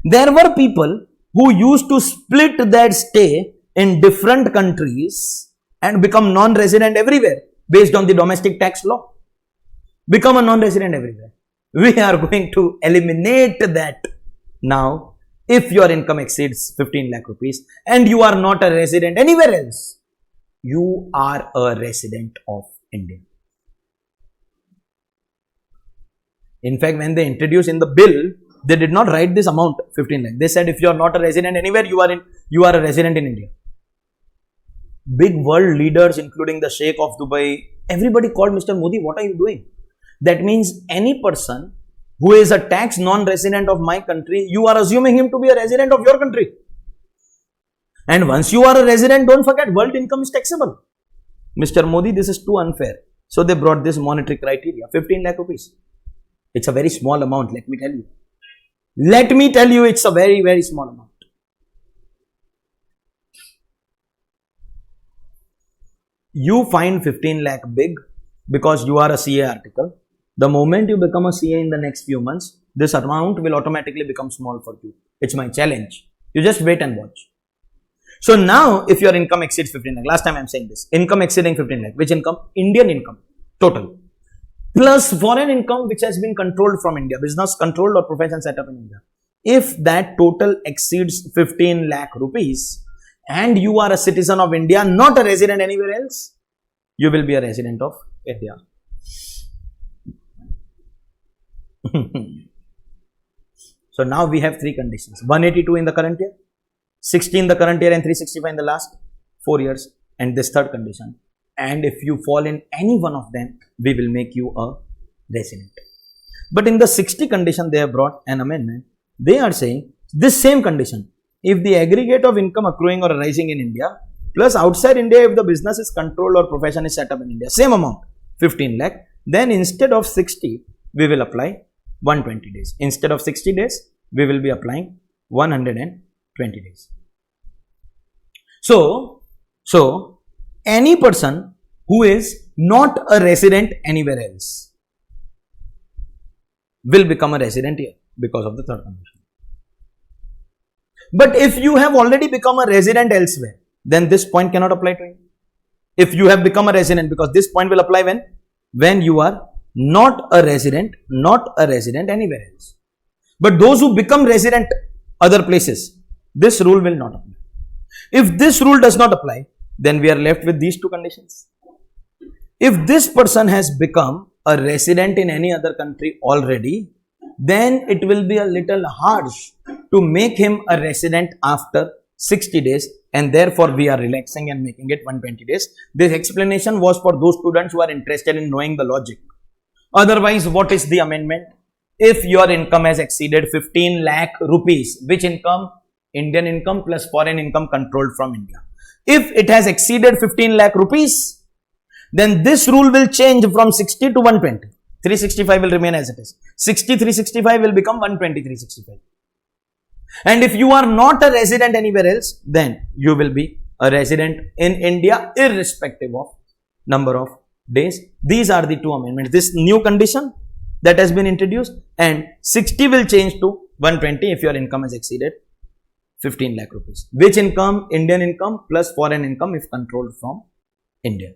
Speaker 1: There were people who used to split their stay in different countries and become non-resident everywhere based on the domestic tax law. Become a non-resident everywhere. We are going to eliminate that now. If your income exceeds 15 lakh rupees and you are not a resident anywhere else, you are a resident of India. In fact, when they introduced in the bill, they did not write this amount 15 lakh. They said if you are not a resident anywhere, you are a resident in India. Big world leaders, including the Sheikh of Dubai, everybody called Mr. Modi, what are you doing? That means any person who is a tax non-resident of my country, you are assuming him to be a resident of your country. And once you are a resident, don't forget, world income is taxable. Mr. Modi, this is too unfair. So they brought this monetary criteria, 15 lakh rupees. It's a very small amount, let me tell you. Let me tell you, it's a very, very small amount. You find 15 lakh big because you are a CA article. The moment you become a CA in the next few months, this amount will automatically become small for you. It's my challenge. You just wait and watch. So now, if your income exceeds 15 lakh, last time I'm saying this, income exceeding 15 lakh, which income? Indian income, total. Plus foreign income which has been controlled from India, business controlled or profession set up in India. If that total exceeds 15 lakh rupees and you are a citizen of India, not a resident anywhere else, you will be a resident of India. So now we have three conditions, 182 in the current year, 60 in the current year and 365 in the last 4 years, and this third condition. And if you fall in any one of them, we will make you a resident. But in the 60 condition, they have brought an amendment. They are saying this same condition, if the aggregate of income accruing or arising in India plus outside India, if the business is controlled or profession is set up in India, same amount, 15 lakh, then instead of 60, we will apply 120 days. Instead of 60 days, we will be applying 120 days. So any person who is not a resident anywhere else will become a resident here because of the third condition. But if you have already become a resident elsewhere, then this point cannot apply to you. If you have become a resident, because this point will apply when you are not a resident anywhere else. But those who become resident other places, this rule will not apply. If this rule does not apply, then we are left with these two conditions. If this person has become a resident in any other country already, then it will be a little harsh to make him a resident after 60 days, and therefore we are relaxing and making it 120 days. This explanation was for those students who are interested in knowing the logic. Otherwise, what is the amendment? If your income has exceeded 15 lakh rupees, which income? Indian income plus foreign income controlled from India. If it has exceeded 15 lakh rupees, then this rule will change from 60 to 120. 365 will remain as it is. 60, 365 will become 120, 365. And if you are not a resident anywhere else, then you will be a resident in India irrespective of number of days. These are the two amendments. This new condition that has been introduced, and 60 will change to 120 if your income has exceeded 15 lakh rupees. Which income? Indian income plus foreign income if controlled from India.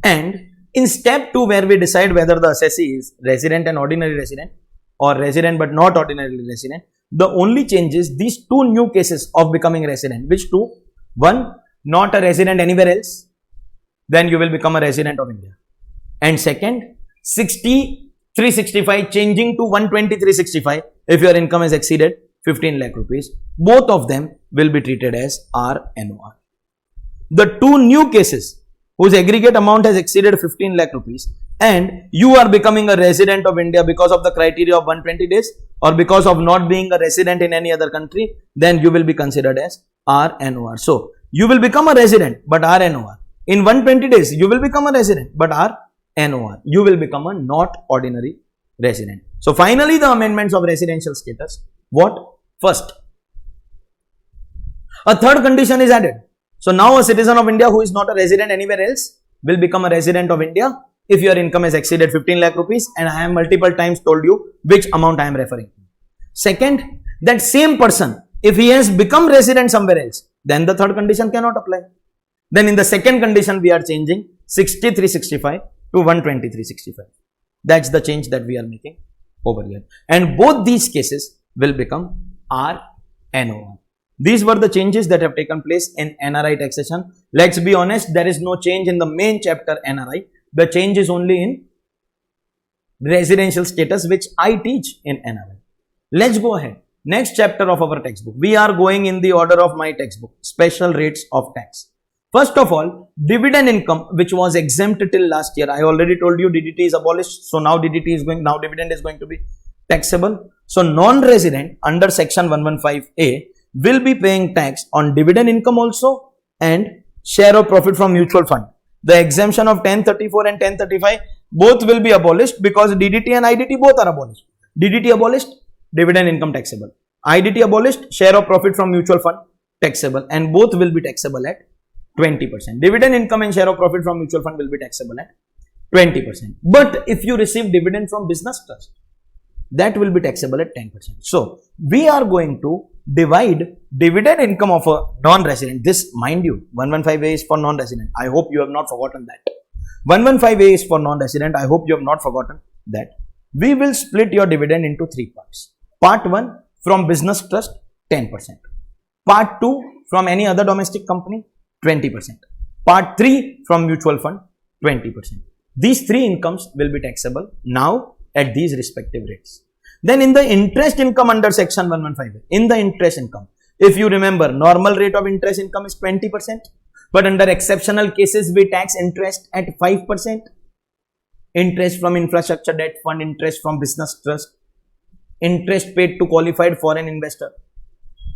Speaker 1: And in step 2, where we decide whether the assessee is resident and ordinary resident or resident but not ordinarily resident, the only change is these two new cases of becoming resident. Which two? One, not a resident anywhere else, then you will become a resident of India. And second, 60, 365 changing to 120, 365 if your income has exceeded 15 lakh rupees. Both of them will be treated as RNOR. The two new cases whose aggregate amount has exceeded 15 lakh rupees and you are becoming a resident of India because of the criteria of 120 days or because of not being a resident in any other country, then you will be considered as RNOR. So, you will become a resident but RNOR. In 120 days, you will become a resident but RNOR. You will become a not ordinary resident. So, finally, the amendments of residential status. What? First, a third condition is added. So, now a citizen of India who is not a resident anywhere else will become a resident of India if your income has exceeded 15 lakh rupees, and I have multiple times told you which amount I am referring to. Second, that same person, if he has become resident somewhere else, then the third condition cannot apply. Then in the second condition, we are changing 60, 365 to 120, 365. That's the change that we are making over here. And both these cases will become RNOR. These were the changes that have taken place in NRI taxation. Let's be honest, there is no change in the main chapter NRI. The change is only in residential status, which I teach in NRI. Let's go ahead. Next chapter of our textbook. We are going in the order of my textbook. Special rates of tax. First of all, dividend income, which was exempt till last year. I already told you DDT is abolished. So now dividend is going to be taxable. So non-resident under section 115A will be paying tax on dividend income also and share of profit from mutual fund. The exemption of 1034 and 1035 both will be abolished because DDT and IDT both are abolished. DDT abolished, dividend income taxable. IDT abolished, share of profit from mutual fund taxable, and both will be taxable at 20%. Dividend income and share of profit from mutual fund will be taxable at 20%. But if you receive dividend from business trust, that will be taxable at 10%. So, we are going to divide dividend income of a non-resident. This, mind you, 115A is for non-resident. I hope you have not forgotten that. 115A is for non-resident. I hope you have not forgotten that. We will split your dividend into three parts. Part 1 from business trust, 10%. Part 2 from any other domestic company, 20%. Part 3 from mutual fund, 20%. These three incomes will be taxable now at these respective rates. Then in the interest income under section 115, in the interest income, if you remember, normal rate of interest income is 20%, but under exceptional cases, we tax interest at 5%. Interest from infrastructure debt fund, interest from business trust, interest paid to qualified foreign investor.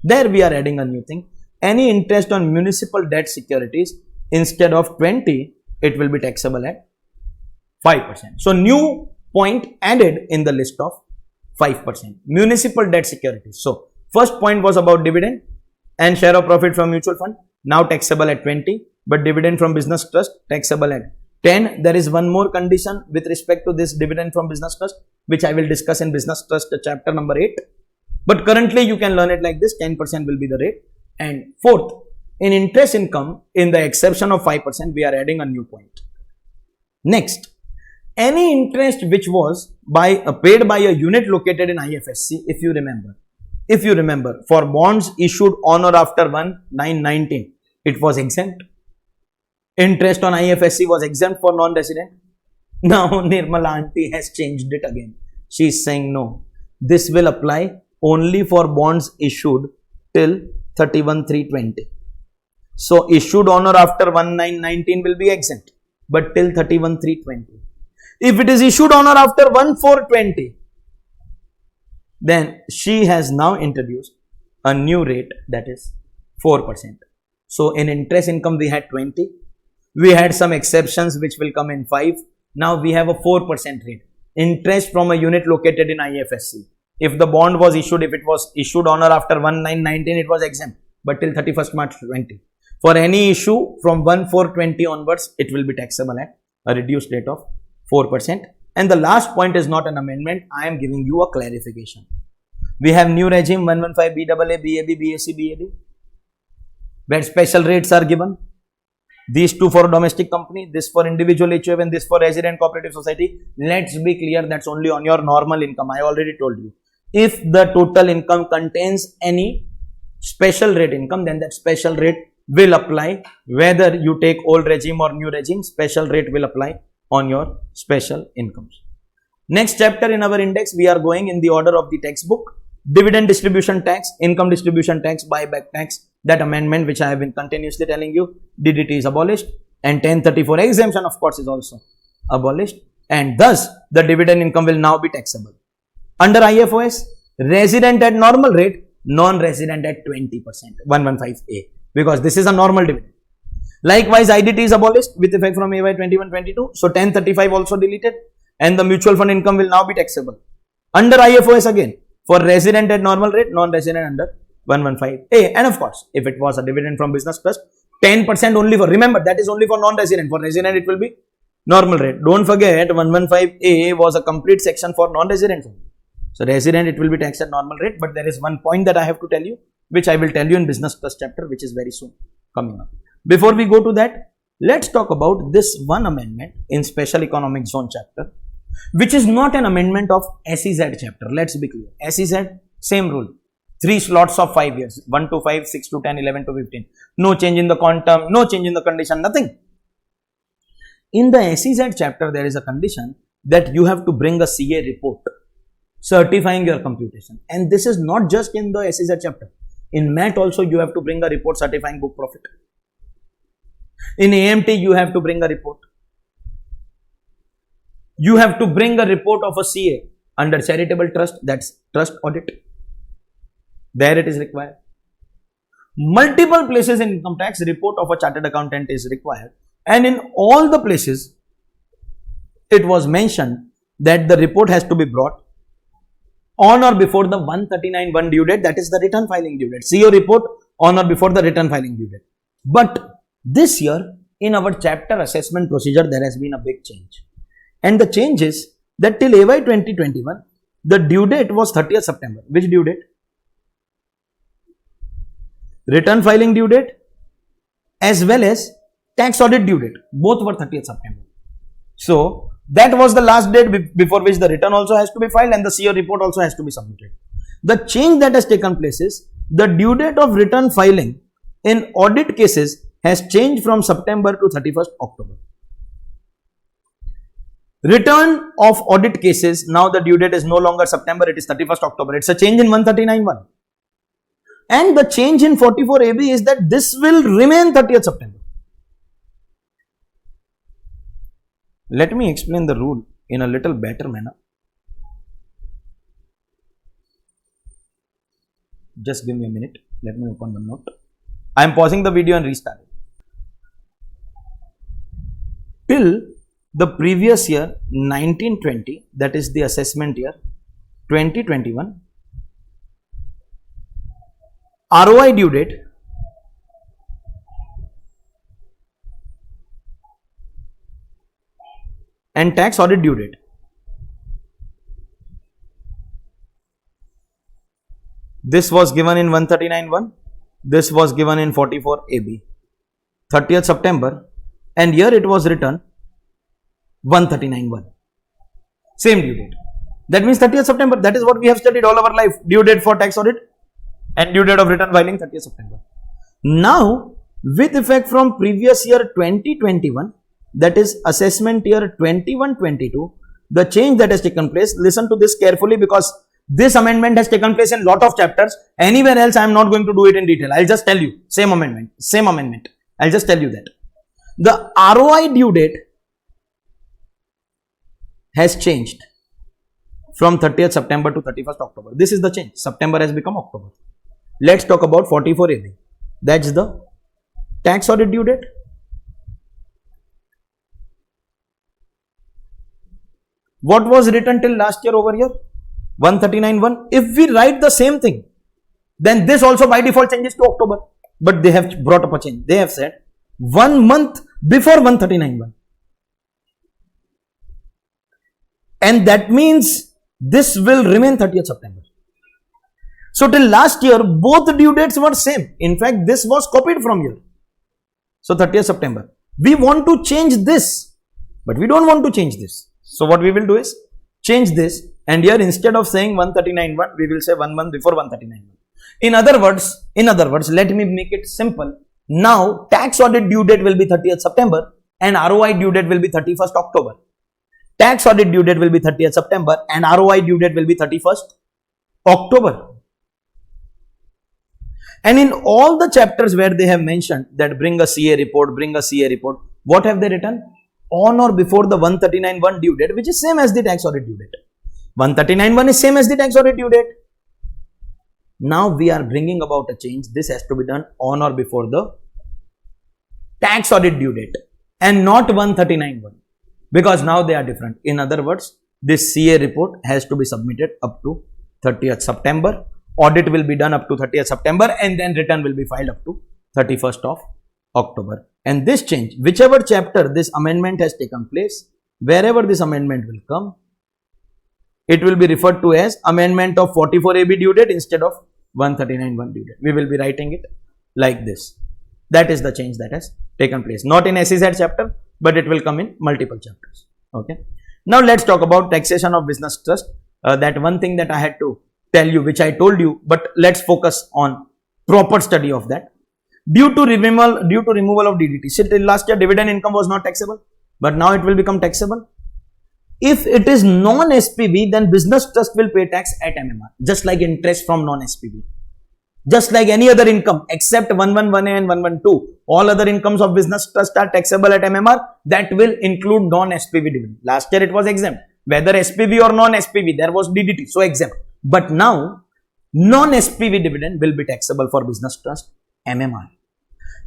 Speaker 1: There we are adding a new thing. Any interest on municipal debt securities, instead of 20, it will be taxable at 5%. So, new point added in the list of 5%. Municipal debt securities. So, first point was about dividend and share of profit from mutual fund. Now taxable at 20, but dividend from business trust taxable at 10. There is one more condition with respect to this dividend from business trust, which I will discuss in business trust chapter number 8. But currently you can learn it like this, 10% will be the rate. And fourth, in interest income, in the exception of 5%, we are adding a new point. Next, any interest which was paid by a unit located in IFSC, if you remember, for bonds issued on or after 1/9/19, it was exempt. Interest on IFSC was exempt for non-resident. Now Nirmala aunty has changed it again. She is saying no. This will apply only for bonds issued till 31/3/20. So issued on or after 1/9/19 will be exempt, but till 31/3/20. If it is issued on or after 1/4/20, then she has now introduced a new rate, that is 4%. So in interest income we had 20. We had some exceptions which will come in 5. Now we have a 4% rate. Interest from a unit located in IFSC. If the bond was issued, if it was issued on or after 1/9/19, it was exempt, but till 31st March 20. For any issue from 1/4/20 onwards, it will be taxable at a reduced rate of 4%. And the last point is not an amendment. I am giving you a clarification. We have new regime 115 BAA, BAB, BAC, BAD, where special rates are given. These two for domestic company, this for individual HUF, and this for resident cooperative society. Let's be clear, that's only on your normal income. I already told you. If the total income contains any special rate income, then that special rate will apply whether you take old regime or new regime. Special rate will apply on your special incomes. Next chapter in our index, we are going in the order of the textbook. Dividend distribution tax, income distribution tax, buyback tax, that amendment which I have been continuously telling you, DDT is abolished, and 1034 exemption of course is also abolished, and thus the dividend income will now be taxable. Under IFOS, resident at normal rate, non-resident at 20%, 115A, because this is a normal dividend. Likewise, IDT is abolished with effect from AY 21-22, so 1035 also deleted, and the mutual fund income will now be taxable. Under IFOS again, for resident at normal rate, non-resident under 115A, and of course, if it was a dividend from business trust, 10% only for, remember that is only for non-resident, for resident it will be normal rate. Don't forget 115A was a complete section for non-resident. So resident it will be taxed at normal rate, but there is one point that I have to tell you, which I will tell you in business trust chapter, which is very soon coming up. Before we go to that, let's talk about this one amendment in special economic zone chapter, which is not an amendment of SEZ chapter. Let's be clear. SEZ, same rule. 3 slots of 5 years, 1 to 5, 6 to 10, 11 to 15. No change in the quantum, no change in the condition, nothing. In the SEZ chapter, there is a condition that you have to bring a CA report certifying your computation. And this is not just in the SEZ chapter. In MAT also, you have to bring a report certifying book profit. In AMT, you have to bring a report. You have to bring a report of a CA under charitable trust, that's trust audit. There it is required. Multiple places in income tax, report of a chartered accountant is required. And in all the places, it was mentioned that the report has to be brought on or before the 139(1) due date, that is the return filing due date. CO report on or before the return filing due date. But this year, in our chapter assessment procedure, there has been a big change. And the change is that till AY 2021, the due date was 30th September. Which due date? Return filing due date as well as tax audit due date. Both were 30th September. So, that was the last date before which the return also has to be filed and the CO report also has to be submitted. The change that has taken place is the due date of return filing in audit cases has changed from September to 31st October. Return of audit cases, now the due date is no longer September, it is 31st October. It's a change in 139(1). And the change in 44AB is that this will remain 30th September. Let me explain the rule in a little better manner. Just give me a minute. Let me open the note. I am pausing the video and restarting. Till the previous year 1920, that is the assessment year 2021, ROI due date and tax audit due date. This was given in 139(1), this was given in 44AB, 30th September, and here it was written 139(1). Same due date. That means 30th September. That is what we have studied all our life. Due date for tax audit and due date of return filing 30th September. Now, with effect from previous year 2021, that is assessment year 21-22, the change that has taken place, listen to this carefully because this amendment has taken place in lot of chapters. Anywhere else I am not going to do it in detail. I'll just tell you, same amendment. I'll just tell you that. The ROI due date has changed from 30th September to 31st October. This is the change. September has become October. Let's talk about 44AB. That's the tax audit due date. What was written till last year over here? 139.1. If we write the same thing, then this also by default changes to October. But they have brought up a change. They have said 1 month before 139.1. And that means this will remain 30th September. So till last year, both due dates were same. In fact, this was copied from here. So 30th September. We want to change this, but we don't want to change this. So what we will do is change this, and here instead of saying 139.1, we will say 1 month before 139.1. In other words, let me make it simple. Now tax audit due date will be 30th September and ROI due date will be 31st October. Tax audit due date will be 30th September and ROI due date will be 31st October. And in all the chapters where they have mentioned that bring a CA report, what have they written? On or before the 139.1 due date, which is same as the tax audit due date. 139.1 is same as the tax audit due date. Now we are bringing about a change. This has to be done on or before the tax audit due date and not 139.1, because now they are different. In other words, this CA report has to be submitted up to 30th September. Audit will be done up to 30th September and then return will be filed up to 31st of October. And this change, whichever chapter this amendment has taken place, wherever this amendment will come, it will be referred to as amendment of 44AB due date instead of 139.1 due date. We will be writing it like this. That is the change that has taken place. Not in SEZ chapter, but it will come in multiple chapters. Okay. Now let's talk about taxation of business trust. That one thing that I had to tell you, which I told you, but let's focus on proper study of that. Due to removal of DDT. So till last year dividend income was not taxable, but now it will become taxable. If it is non-SPV, then business trust will pay tax at MMR, just like interest from non-SPV. Just like any other income except 111A and 112, all other incomes of business trust are taxable at MMR. That will include non-SPV dividend. Last year it was exempt. Whether SPV or non-SPV, there was DDT, so exempt. But now, non-SPV dividend will be taxable for business trust, MMR.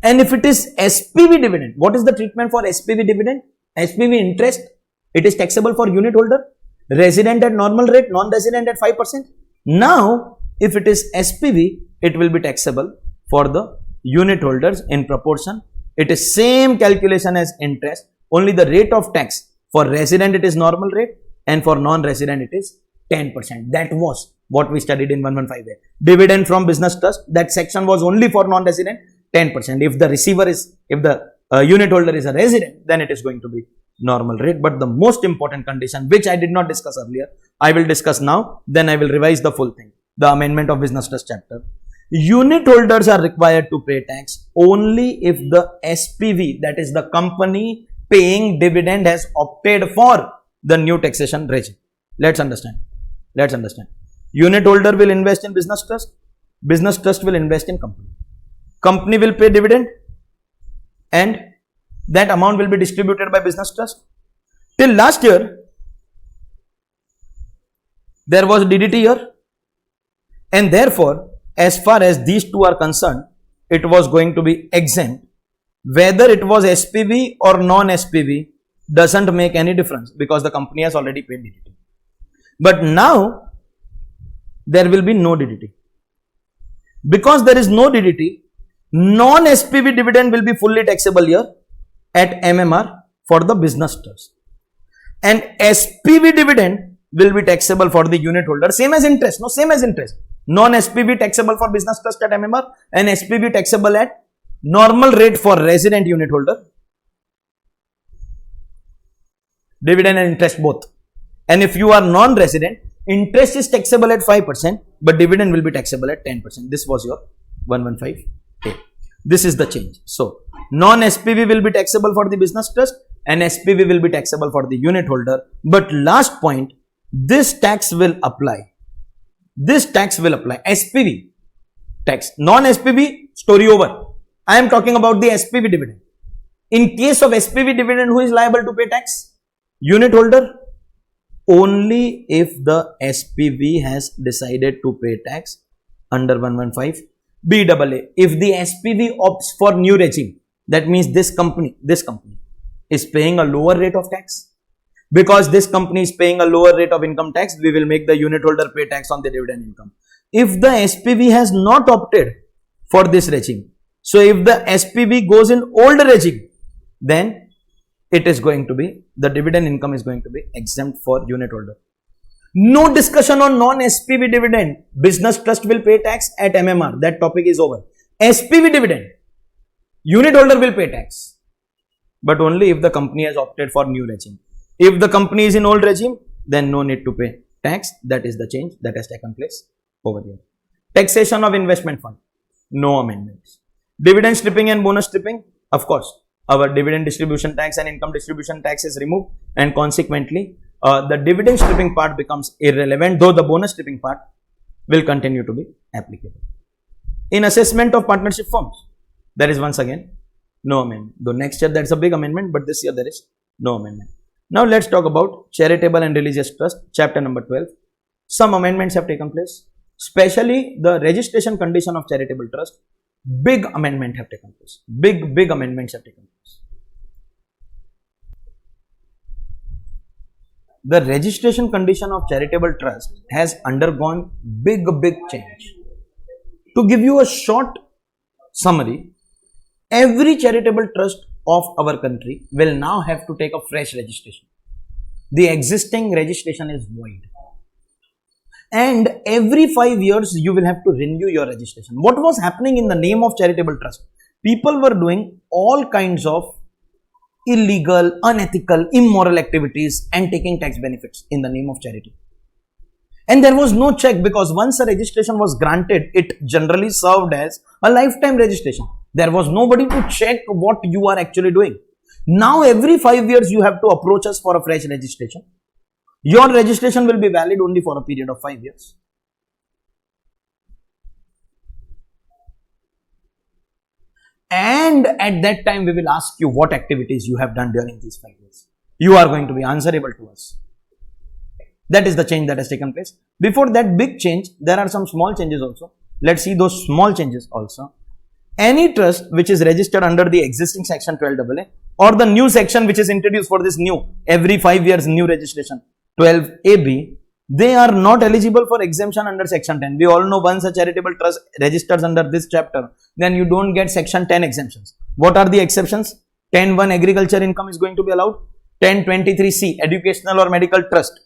Speaker 1: And if it is SPV dividend, what is the treatment for SPV dividend? SPV interest, it is taxable for unit holder, resident at normal rate, non-resident at 5%. Now, if it is SPV, it will be taxable for the unit holders in proportion. It is same calculation as interest, only the rate of tax for resident it is normal rate and for non-resident it is 10%. That was what we studied in 115A. Dividend from business trust, that section was only for non-resident, 10%. If the receiver is, if the unit holder is a resident, then it is going to be normal rate. But the most important condition, which I did not discuss earlier, I will discuss now, then I will revise the full thing. The amendment of business trust chapter. Unit holders are required to pay tax only if the SPV, that is the company paying dividend, has opted for the new taxation regime. Let's understand. Unit holder will invest in business trust. Business trust will invest in company. Company will pay dividend and that amount will be distributed by business trust. Till last year, there was DDT here, and therefore, as far as these two are concerned, it was going to be exempt. Whether it was SPV or non-SPV doesn't make any difference because the company has already paid DDT. But now, there will be no DDT. Because there is no DDT, non-SPV dividend will be fully taxable here at MMR for the business trust. And SPV dividend will be taxable for the unit holder, same as interest. Non-SPV taxable for business trust at MMR and SPV taxable at normal rate for resident unit holder. Dividend and interest both. And if you are non-resident, interest is taxable at 5%, but dividend will be taxable at 10%. This was your 115A. This is the change. So, non-SPV will be taxable for the business trust and SPV will be taxable for the unit holder. But last point, this tax will apply. This tax will apply. SPV tax. Non-SPV, story over. I am talking about the SPV dividend. In case of SPV dividend, who is liable to pay tax? Unit holder. Only if the SPV has decided to pay tax under 115 BAA. If the SPV opts for new regime, that means this company is paying a lower rate of tax. Because this company is paying a lower rate of income tax, we will make the unit holder pay tax on the dividend income. If the SPV has not opted for this regime, so if the SPV goes in old regime, then it is going to be, the dividend income is going to be exempt for unit holder. No discussion on non-SPV dividend. Business trust will pay tax at MMR. That topic is over. SPV dividend, unit holder will pay tax, but only if the company has opted for new regime. If the company is in old regime, then no need to pay tax. That is the change that has taken place over here. Taxation of investment fund, no amendments. Dividend stripping and bonus stripping, of course, our dividend distribution tax and income distribution tax is removed, and consequently, the dividend stripping part becomes irrelevant, though the bonus stripping part will continue to be applicable. In assessment of partnership firms, there is once again no amendment. Though next year there is a big amendment, but this year there is no amendment. Now let's talk about charitable and religious trust, chapter number 12. Some amendments have taken place, especially the registration condition of charitable trust. Big amendment have taken place. Big amendments have taken place. The registration condition of charitable trust has undergone big change. To give you a short summary, every charitable trust of our country will now have to take a fresh registration. The existing registration is void. And every 5 years, you will have to renew your registration. What was happening in the name of charitable trust? People were doing all kinds of illegal, unethical, immoral activities and taking tax benefits in the name of charity. And there was no check, because once a registration was granted, it generally served as a lifetime registration. There was nobody to check what you are actually doing. Now every 5 years you have to approach us for a fresh registration. Your registration will be valid only for a period of 5 years. And at that time we will ask you what activities you have done during these 5 years. You are going to be answerable to us. That is the change that has taken place. Before that big change, there are some small changes also. Let's see those small changes also. Any trust which is registered under the existing section 12AA or the new section which is introduced for this new, every 5 years new registration, 12AB, they are not eligible for exemption under section 10. We all know once a charitable trust registers under this chapter, then you don't get section 10 exemptions. What are the exceptions? 10(1) agriculture income is going to be allowed. 10(23)(c) educational or medical trust,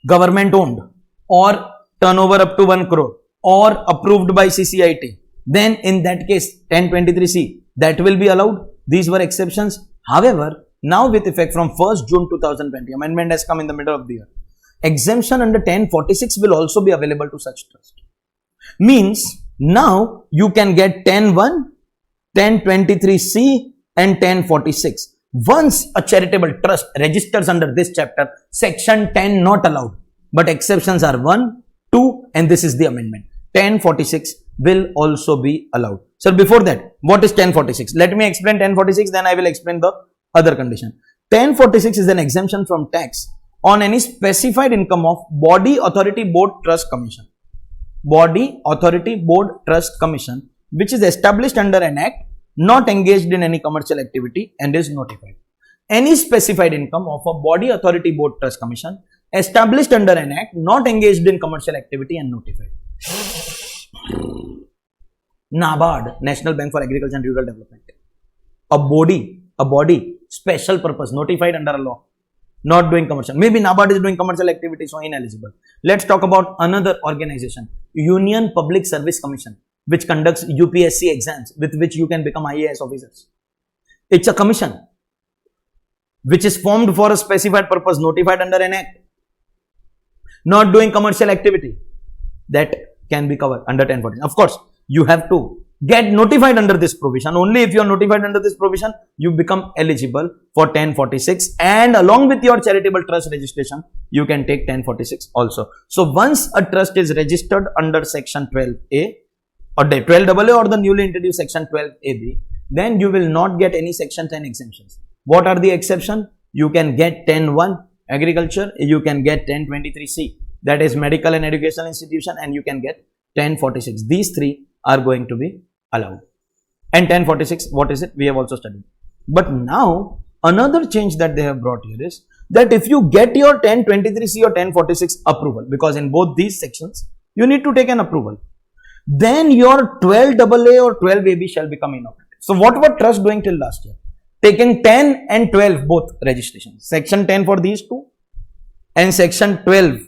Speaker 1: government owned or turnover up to 1 crore or approved by CCIT. Then in that case 10(23)(c) that will be allowed. These were exceptions. However, now with effect from 1st June 2020, amendment has come in the middle of the year. Exemption under 1046 will also be available to such trust. Means now you can get 10(1), 10(23)(c) and 1046. Once a charitable trust registers under this chapter, section 10 not allowed, but exceptions are 1, 2 and this is the amendment. 1046 will also be allowed. So before that, what is 1046? Let me explain 1046, then I will explain the other condition. 1046 is an exemption from tax on any specified income of Body Authority Board Trust Commission. Body Authority Board Trust Commission, which is established under an act, not engaged in any commercial activity and is notified. Any specified income of a Body Authority Board Trust Commission established under an act, not engaged in commercial activity and notified. NABARD, National Bank for Agriculture and Rural Development. A body, special purpose, notified under a law, not doing commercial. Maybe NABARD is doing commercial activity, so ineligible. Let's talk about another organization, Union Public Service Commission, which conducts UPSC exams with which you can become IAS officers. It's a commission which is formed for a specified purpose, notified under an act, not doing commercial activity. That can be covered under 1040. Of course, you have to get notified under this provision. Only if you are notified under this provision, you become eligible for 1046, and along with your charitable trust registration, you can take 1046 also. So once a trust is registered under section 12A or the 12AA or the newly introduced section 12AB, then you will not get any section 10 exemptions. What are the exceptions? You can get 10(1) agriculture, you can get 1023C, that is medical and educational institution, and you can get 1046. These three are going to be allowed. And 1046, what is it? We have also studied. But now, another change that they have brought here is that if you get your 1023C or 1046 approval, because in both these sections, you need to take an approval, then your 12AA or 12AB shall become inoperative. So what were trust doing till last year? Taking 10 and 12 both registrations. Section 10 for these two and section 12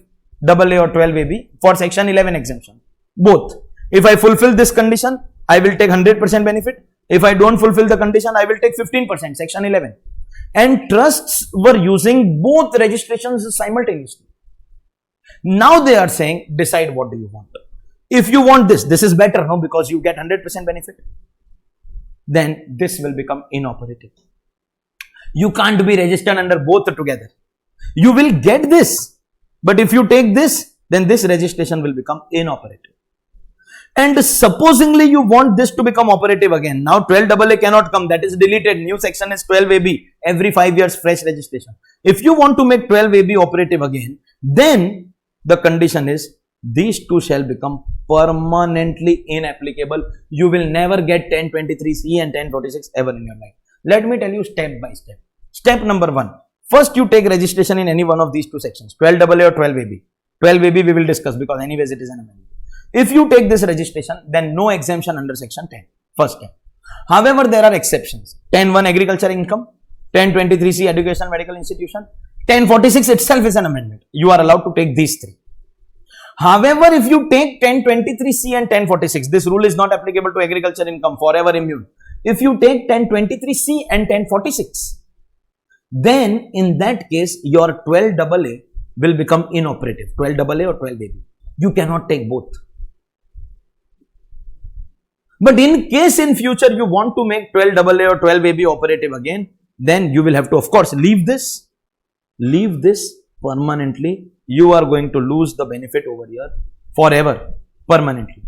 Speaker 1: AA or 12AB for section 11 exemption. Both. If I fulfill this condition, I will take 100% benefit. If I don't fulfill the condition, I will take 15%, section 11. And trusts were using both registrations simultaneously. Now they are saying, decide what do you want. If you want this is better, no, because you get 100% benefit. Then this will become inoperative. You can't be registered under both together. You will get this, but if you take this, then this registration will become inoperative. And supposingly you want this to become operative again. Now 12AA cannot come, that is deleted. New section is 12AB, every 5 years fresh registration. If you want to make 12AB operative again, then the condition is these two shall become permanently inapplicable. You will never get 1023C and 1046 ever in your life. Let me tell you step by step. Step number 1. First you take registration in any one of these two sections, 12AA or 12AB. 12AB we will discuss because anyways it is an amendment. If you take this registration, then no exemption under section 10. First step. However, there are exceptions. 10(1) agriculture income, 1023C education medical institution, 1046 itself is an amendment. You are allowed to take these three. However, if you take 1023C and 1046, this rule is not applicable to agriculture income, forever immune. If you take 1023C and 1046, then in that case, your 12AA will become inoperative, 12AA or 12AB. You cannot take both. But in case in future you want to make 12AA or 12AB operative again, then you will have to, of course, leave this permanently. You are going to lose the benefit over here forever, permanently.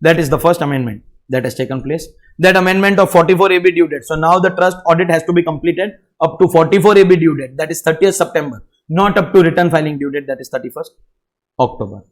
Speaker 1: That is the first amendment that has taken place. That amendment of 44AB due date. So now the trust audit has to be completed up to 44AB due date, that is 30th September, not up to return filing due date, that is 31st October.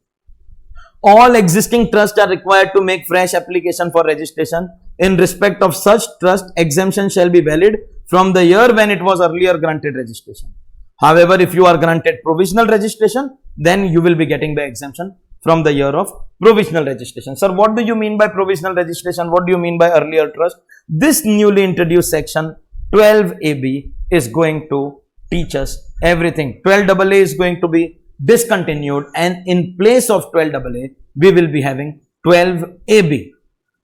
Speaker 1: All existing trusts are required to make fresh application for registration. In respect of such trust, exemption shall be valid from the year when it was earlier granted registration. However, if you are granted provisional registration, then you will be getting the exemption from the year of provisional registration. Sir, what do you mean by provisional registration? What do you mean by earlier trust? This newly introduced section 12AB is going to teach us everything. 12AA is going to be discontinued, and in place of 12AA, we will be having 12AB.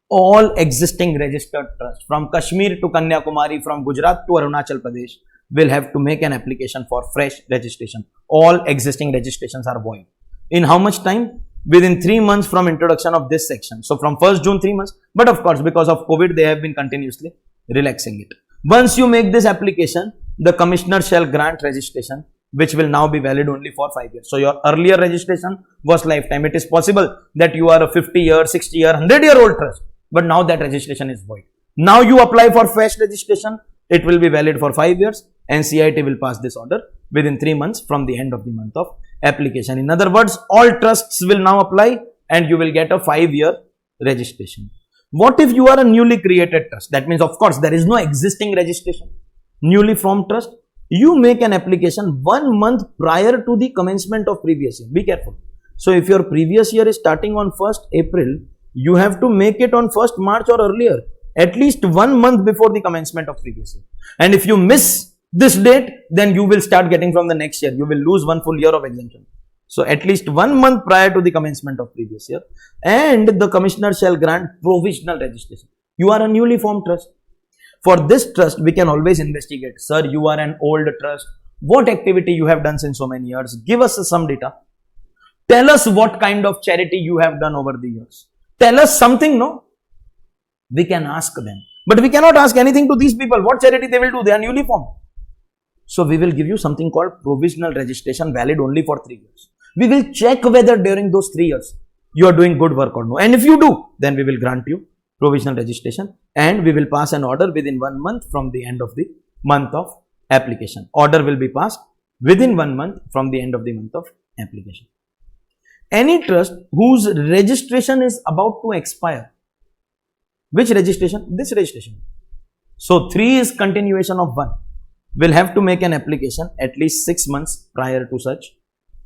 Speaker 1: All existing registered trusts from Kashmir to Kanyakumari, from Gujarat to Arunachal Pradesh, will have to make an application for fresh registration. All existing registrations are void. In how much time? Within 3 months from introduction of this section. So from 1st June, 3 months. But of course, because of COVID, they have been continuously relaxing it. Once you make this application, the commissioner shall grant registration, which will now be valid only for 5 years. So your earlier registration was lifetime. It is possible that you are a 50-year, 60-year, 100-year-old trust, but now that registration is void. Now you apply for fresh registration, it will be valid for 5 years, and CIT will pass this order within 3 months from the end of the month of application. In other words, all trusts will now apply and you will get a 5-year registration. What if you are a newly created trust? That means, of course, there is no existing registration. Newly formed trust, you make an application 1 month prior to the commencement of previous year. Be careful. So if your previous year is starting on 1st April, you have to make it on 1st March or earlier, at least 1 month before the commencement of previous year. And if you miss this date, then you will start getting from the next year. You will lose 1 full year of exemption. So at least 1 month prior to the commencement of previous year, and the commissioner shall grant provisional registration. You are a newly formed trust. For this trust, we can always investigate. Sir, you are an old trust. What activity you have done since so many years? Give us some data. Tell us what kind of charity you have done over the years. Tell us something, no? we can ask them. But we cannot ask anything to these people. What charity they will do? They are newly formed. So we will give you something called provisional registration, valid only for 3 years. We will check whether during those 3 years you are doing good work or no. And if you do, then we will grant you provisional registration and we will pass an order within 1 month from the end of the month of application. Order will be passed within 1 month from the end of the month of application. Any trust whose registration is about to expire. Which registration? This registration. So 3 is continuation of 1. Will have to make an application at least 6 months prior to such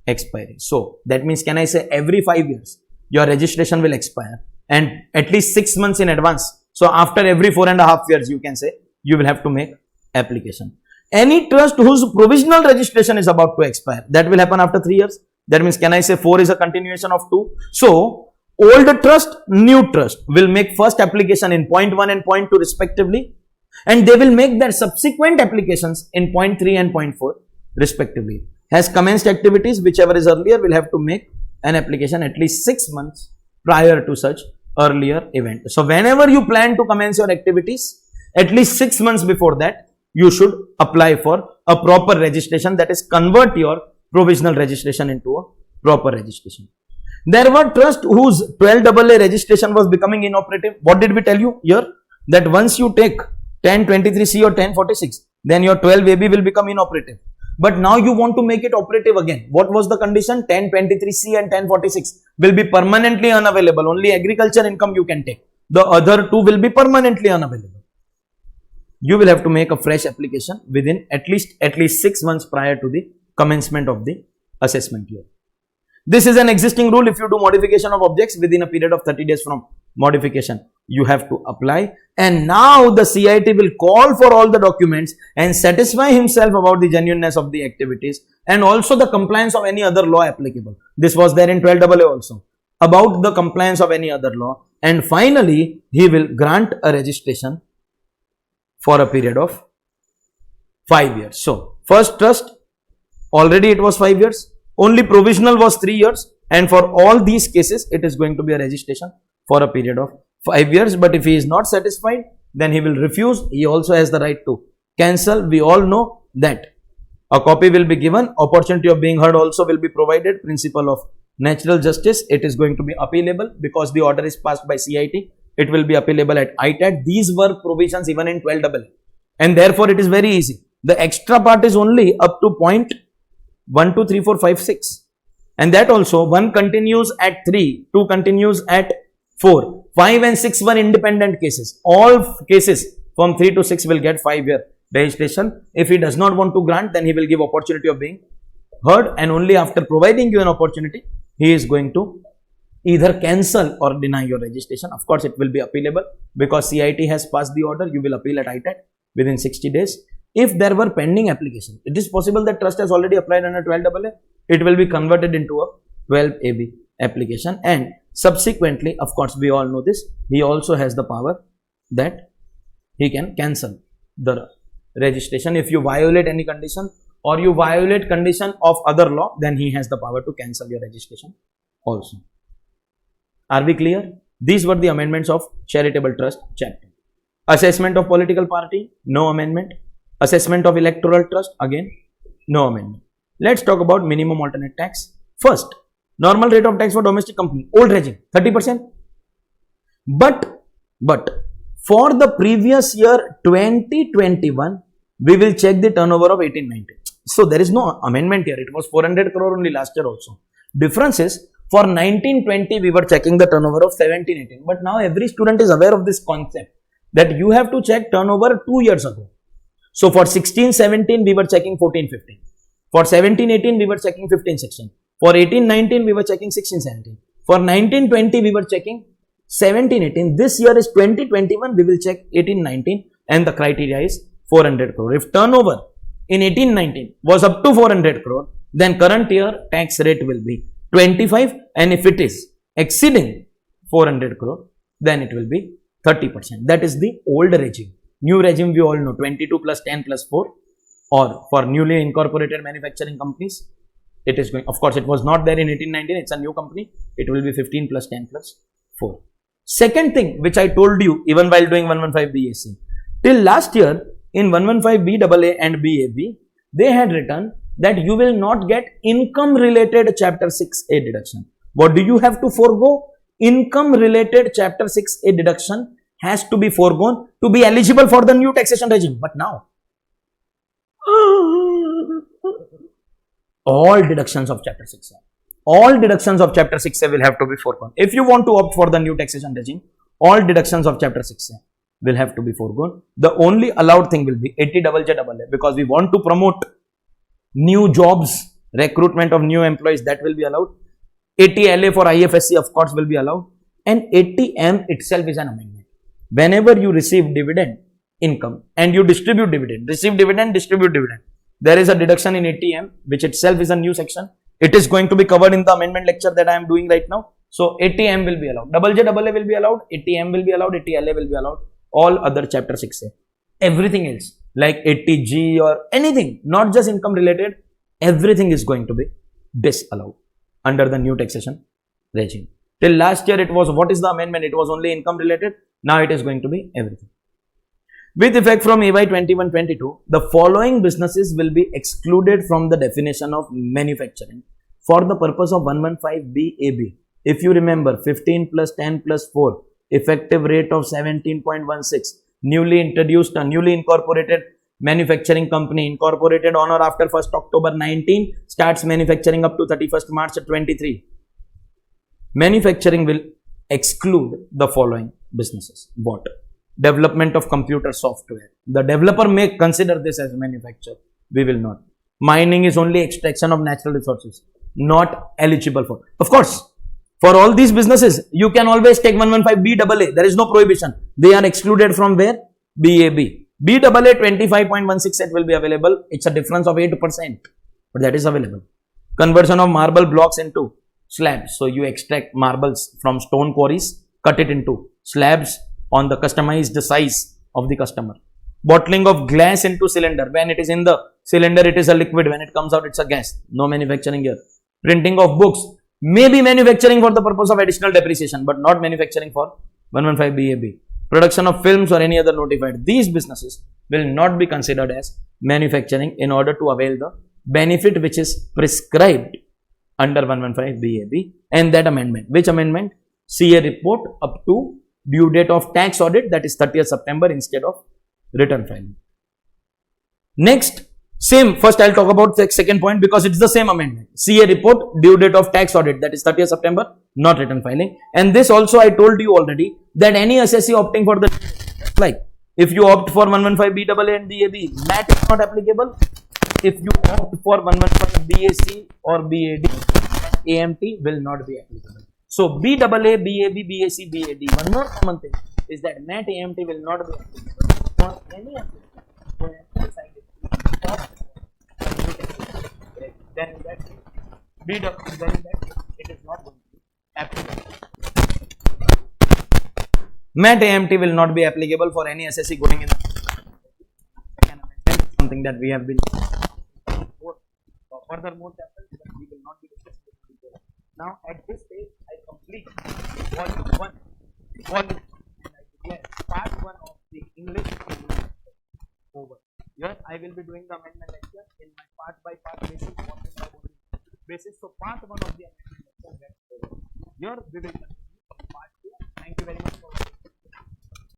Speaker 1: expiry. So that means, can I say every 5 years your registration will expire and at least 6 months in advance. So after every 4.5 years you can say you will have to make application. Any trust whose provisional registration is about to expire, that will happen after 3 years. That means, can I say 4 is a continuation of 2. So old trust, new trust will make first application in point 1 and point 2 respectively. And they will make their subsequent applications in point 3 and point 4 respectively. Has commenced activities, whichever is earlier, will have to make an application at least 6 months prior to such earlier event. So whenever you plan to commence your activities, at least 6 months before that, you should apply for a proper registration, that is, convert your provisional registration into a proper registration. There were trusts whose 12AA registration was becoming inoperative. What did we tell you here? That once you take 1023C or 1046, then your 12AB will become inoperative. But now you want to make it operative again. What was the condition? 1023C and 1046 will be permanently unavailable. Only agriculture income you can take. The other two will be permanently unavailable. You will have to make a fresh application within at least 6 months prior to the commencement of the assessment year. This is an existing rule. If you do modification of objects within a period of 30 days from modification, you have to apply. And now the CIT will call for all the documents and satisfy himself about the genuineness of the activities and also the compliance of any other law applicable. This was there in 12AA also, about the compliance of any other law. And finally, he will grant a registration for a period of 5 years. So, first trust, already it was 5 years. Only provisional was 3 years, and for all these cases, it is going to be a registration for a period of 5 years. But if he is not satisfied, then he will refuse. He also has the right to cancel. We all know that a copy will be given, opportunity of being heard also will be provided, principle of natural justice. It is going to be appealable because the order is passed by CIT. It will be appealable at ITAT. These were provisions even in 12AA, and therefore it is very easy. The extra part is only up to point 1, 2, 3, 4, 5, 6. And that also 1 continues at 3, 2 continues at 4, 5 and 6 were independent cases. All cases from 3 to 6 will get 5-year registration. If he does not want to grant, then he will give opportunity of being heard, and only after providing you an opportunity, he is going to either cancel or deny your registration. Of course, it will be appealable because CIT has passed the order. You will appeal at ITAT within 60 days. If there were pending application, it is possible that trust has already applied under 12AA. It will be converted into a 12AB application, and subsequently, of course, we all know this, he also has the power that he can cancel the registration. If you violate any condition or you violate condition of other law, then he has the power to cancel your registration also. Are we clear? These were the amendments of charitable trust chapter. Assessment of political party, no amendment. Assessment of electoral trust, again, no amendment. Let's talk about minimum alternate tax. First, normal rate of tax for domestic company, old regime, 30%. But for the previous year 2021, we will check the turnover of 18-19. So there is no amendment here. It was 400 crore only last year also. Difference is, for 19-20, we were checking the turnover of 17-18. But now every student is aware of this concept that you have to check turnover 2 years ago. So for 16-17, we were checking 14-15. For 17-18, we were checking 15-16. For 18-19, we were checking 16-17. For 19-20, we were checking 17-18. This year is 2021, we will check 18-19, and the criteria is 400 crore. If turnover in 18-19 was up to 400 crore, then current year tax rate will be 25, and if it is exceeding 400 crore, then it will be 30%. That is the old regime. New regime, we all know, 22 plus 10 plus 4, or for newly incorporated manufacturing companies, it is going, of course, it was not there in 18-19, it's a new company, it will be 15 plus 10 plus 4. Second thing, which I told you even while doing 115 BAC, till last year in 115 BAA and BAB, they had written that you will not get income related chapter 6A deduction. What do you have to forego? Income related chapter 6A deduction has to be foregone to be eligible for the new taxation regime. But now, all deductions of chapter 6A, all deductions of chapter 6A will have to be foregone. If you want to opt for the new taxation regime, all deductions of chapter 6A will have to be foregone. The only allowed thing will be 80JJAA, because we want to promote new jobs, recruitment of new employees, that will be allowed. 80LA for IFSC of course will be allowed, and 80M itself is an amendment. Whenever you receive dividend income and you distribute dividend, receive dividend, distribute dividend, there is a deduction in 80M, which itself is a new section. It is going to be covered in the amendment lecture that I am doing right now. So 80M will be allowed, JJAA will be allowed, 80M will be allowed, 80LA will be allowed, all other chapter 6A. Everything else like 80G or anything, not just income related, everything is going to be disallowed under the new taxation regime. Till last year it was, what is the amendment? It was only income related. Now it is going to be everything. With effect from AY 21-22, the following businesses will be excluded from the definition of manufacturing for the purpose of 115 BAB. If you remember, 15 plus 10 plus 4, effective rate of 17.16, newly introduced, a newly incorporated manufacturing company incorporated on or after 1st October 19 starts manufacturing up to 31st March 23. Manufacturing will exclude the following businesses. What? Development of computer software. The developer may consider this as manufacture. We will not. Mining is only extraction of natural resources. Not eligible for. Of course, for all these businesses, you can always take 115 BAA. There is no prohibition. They are excluded from where? BAB. BAA 25.168 will be available. It's a difference of 8%. But that is available. Conversion of marble blocks into slabs. So you extract marbles from stone quarries, cut it into slabs on the customized size of the customer. Bottling of glass into cylinder. When it is in the cylinder, it is a liquid. When it comes out, it's a gas. No manufacturing here. Printing of books. Maybe manufacturing for the purpose of additional depreciation, but not manufacturing for 115 BAB. Production of films or any other notified. These businesses will not be considered as manufacturing in order to avail the benefit which is prescribed under 115 BAB and that amendment. Which amendment? CA report up to due date of tax audit, that is 30th September instead of return filing. Next, same, first I'll talk about the second point because it's the same amendment. CA report, due date of tax audit, that is 30th September, not return filing. And this also I told you already that any assessee opting for the, like if you opt for 115 BAA and BAB, MAT is not applicable. If you opt for 115 BAC or BAD, AMT will not be applicable. So BAA, BAB, BAC, BAD. One more common thing is that MAT AMT will not be applicable for any of them. Then in that case, BAA, then in that case, it is not going to be applicable. MAT AMT will not be applicable for any assessee going in. Something that we have been furthermore chapters that we will not be discussing. Now at this stage I complete volume 1 and I declare part 1 of the English over. Here I will be doing the amendment lecture in my part by part basis, basis. So part 1 of the amendment lecture gets over. Here we will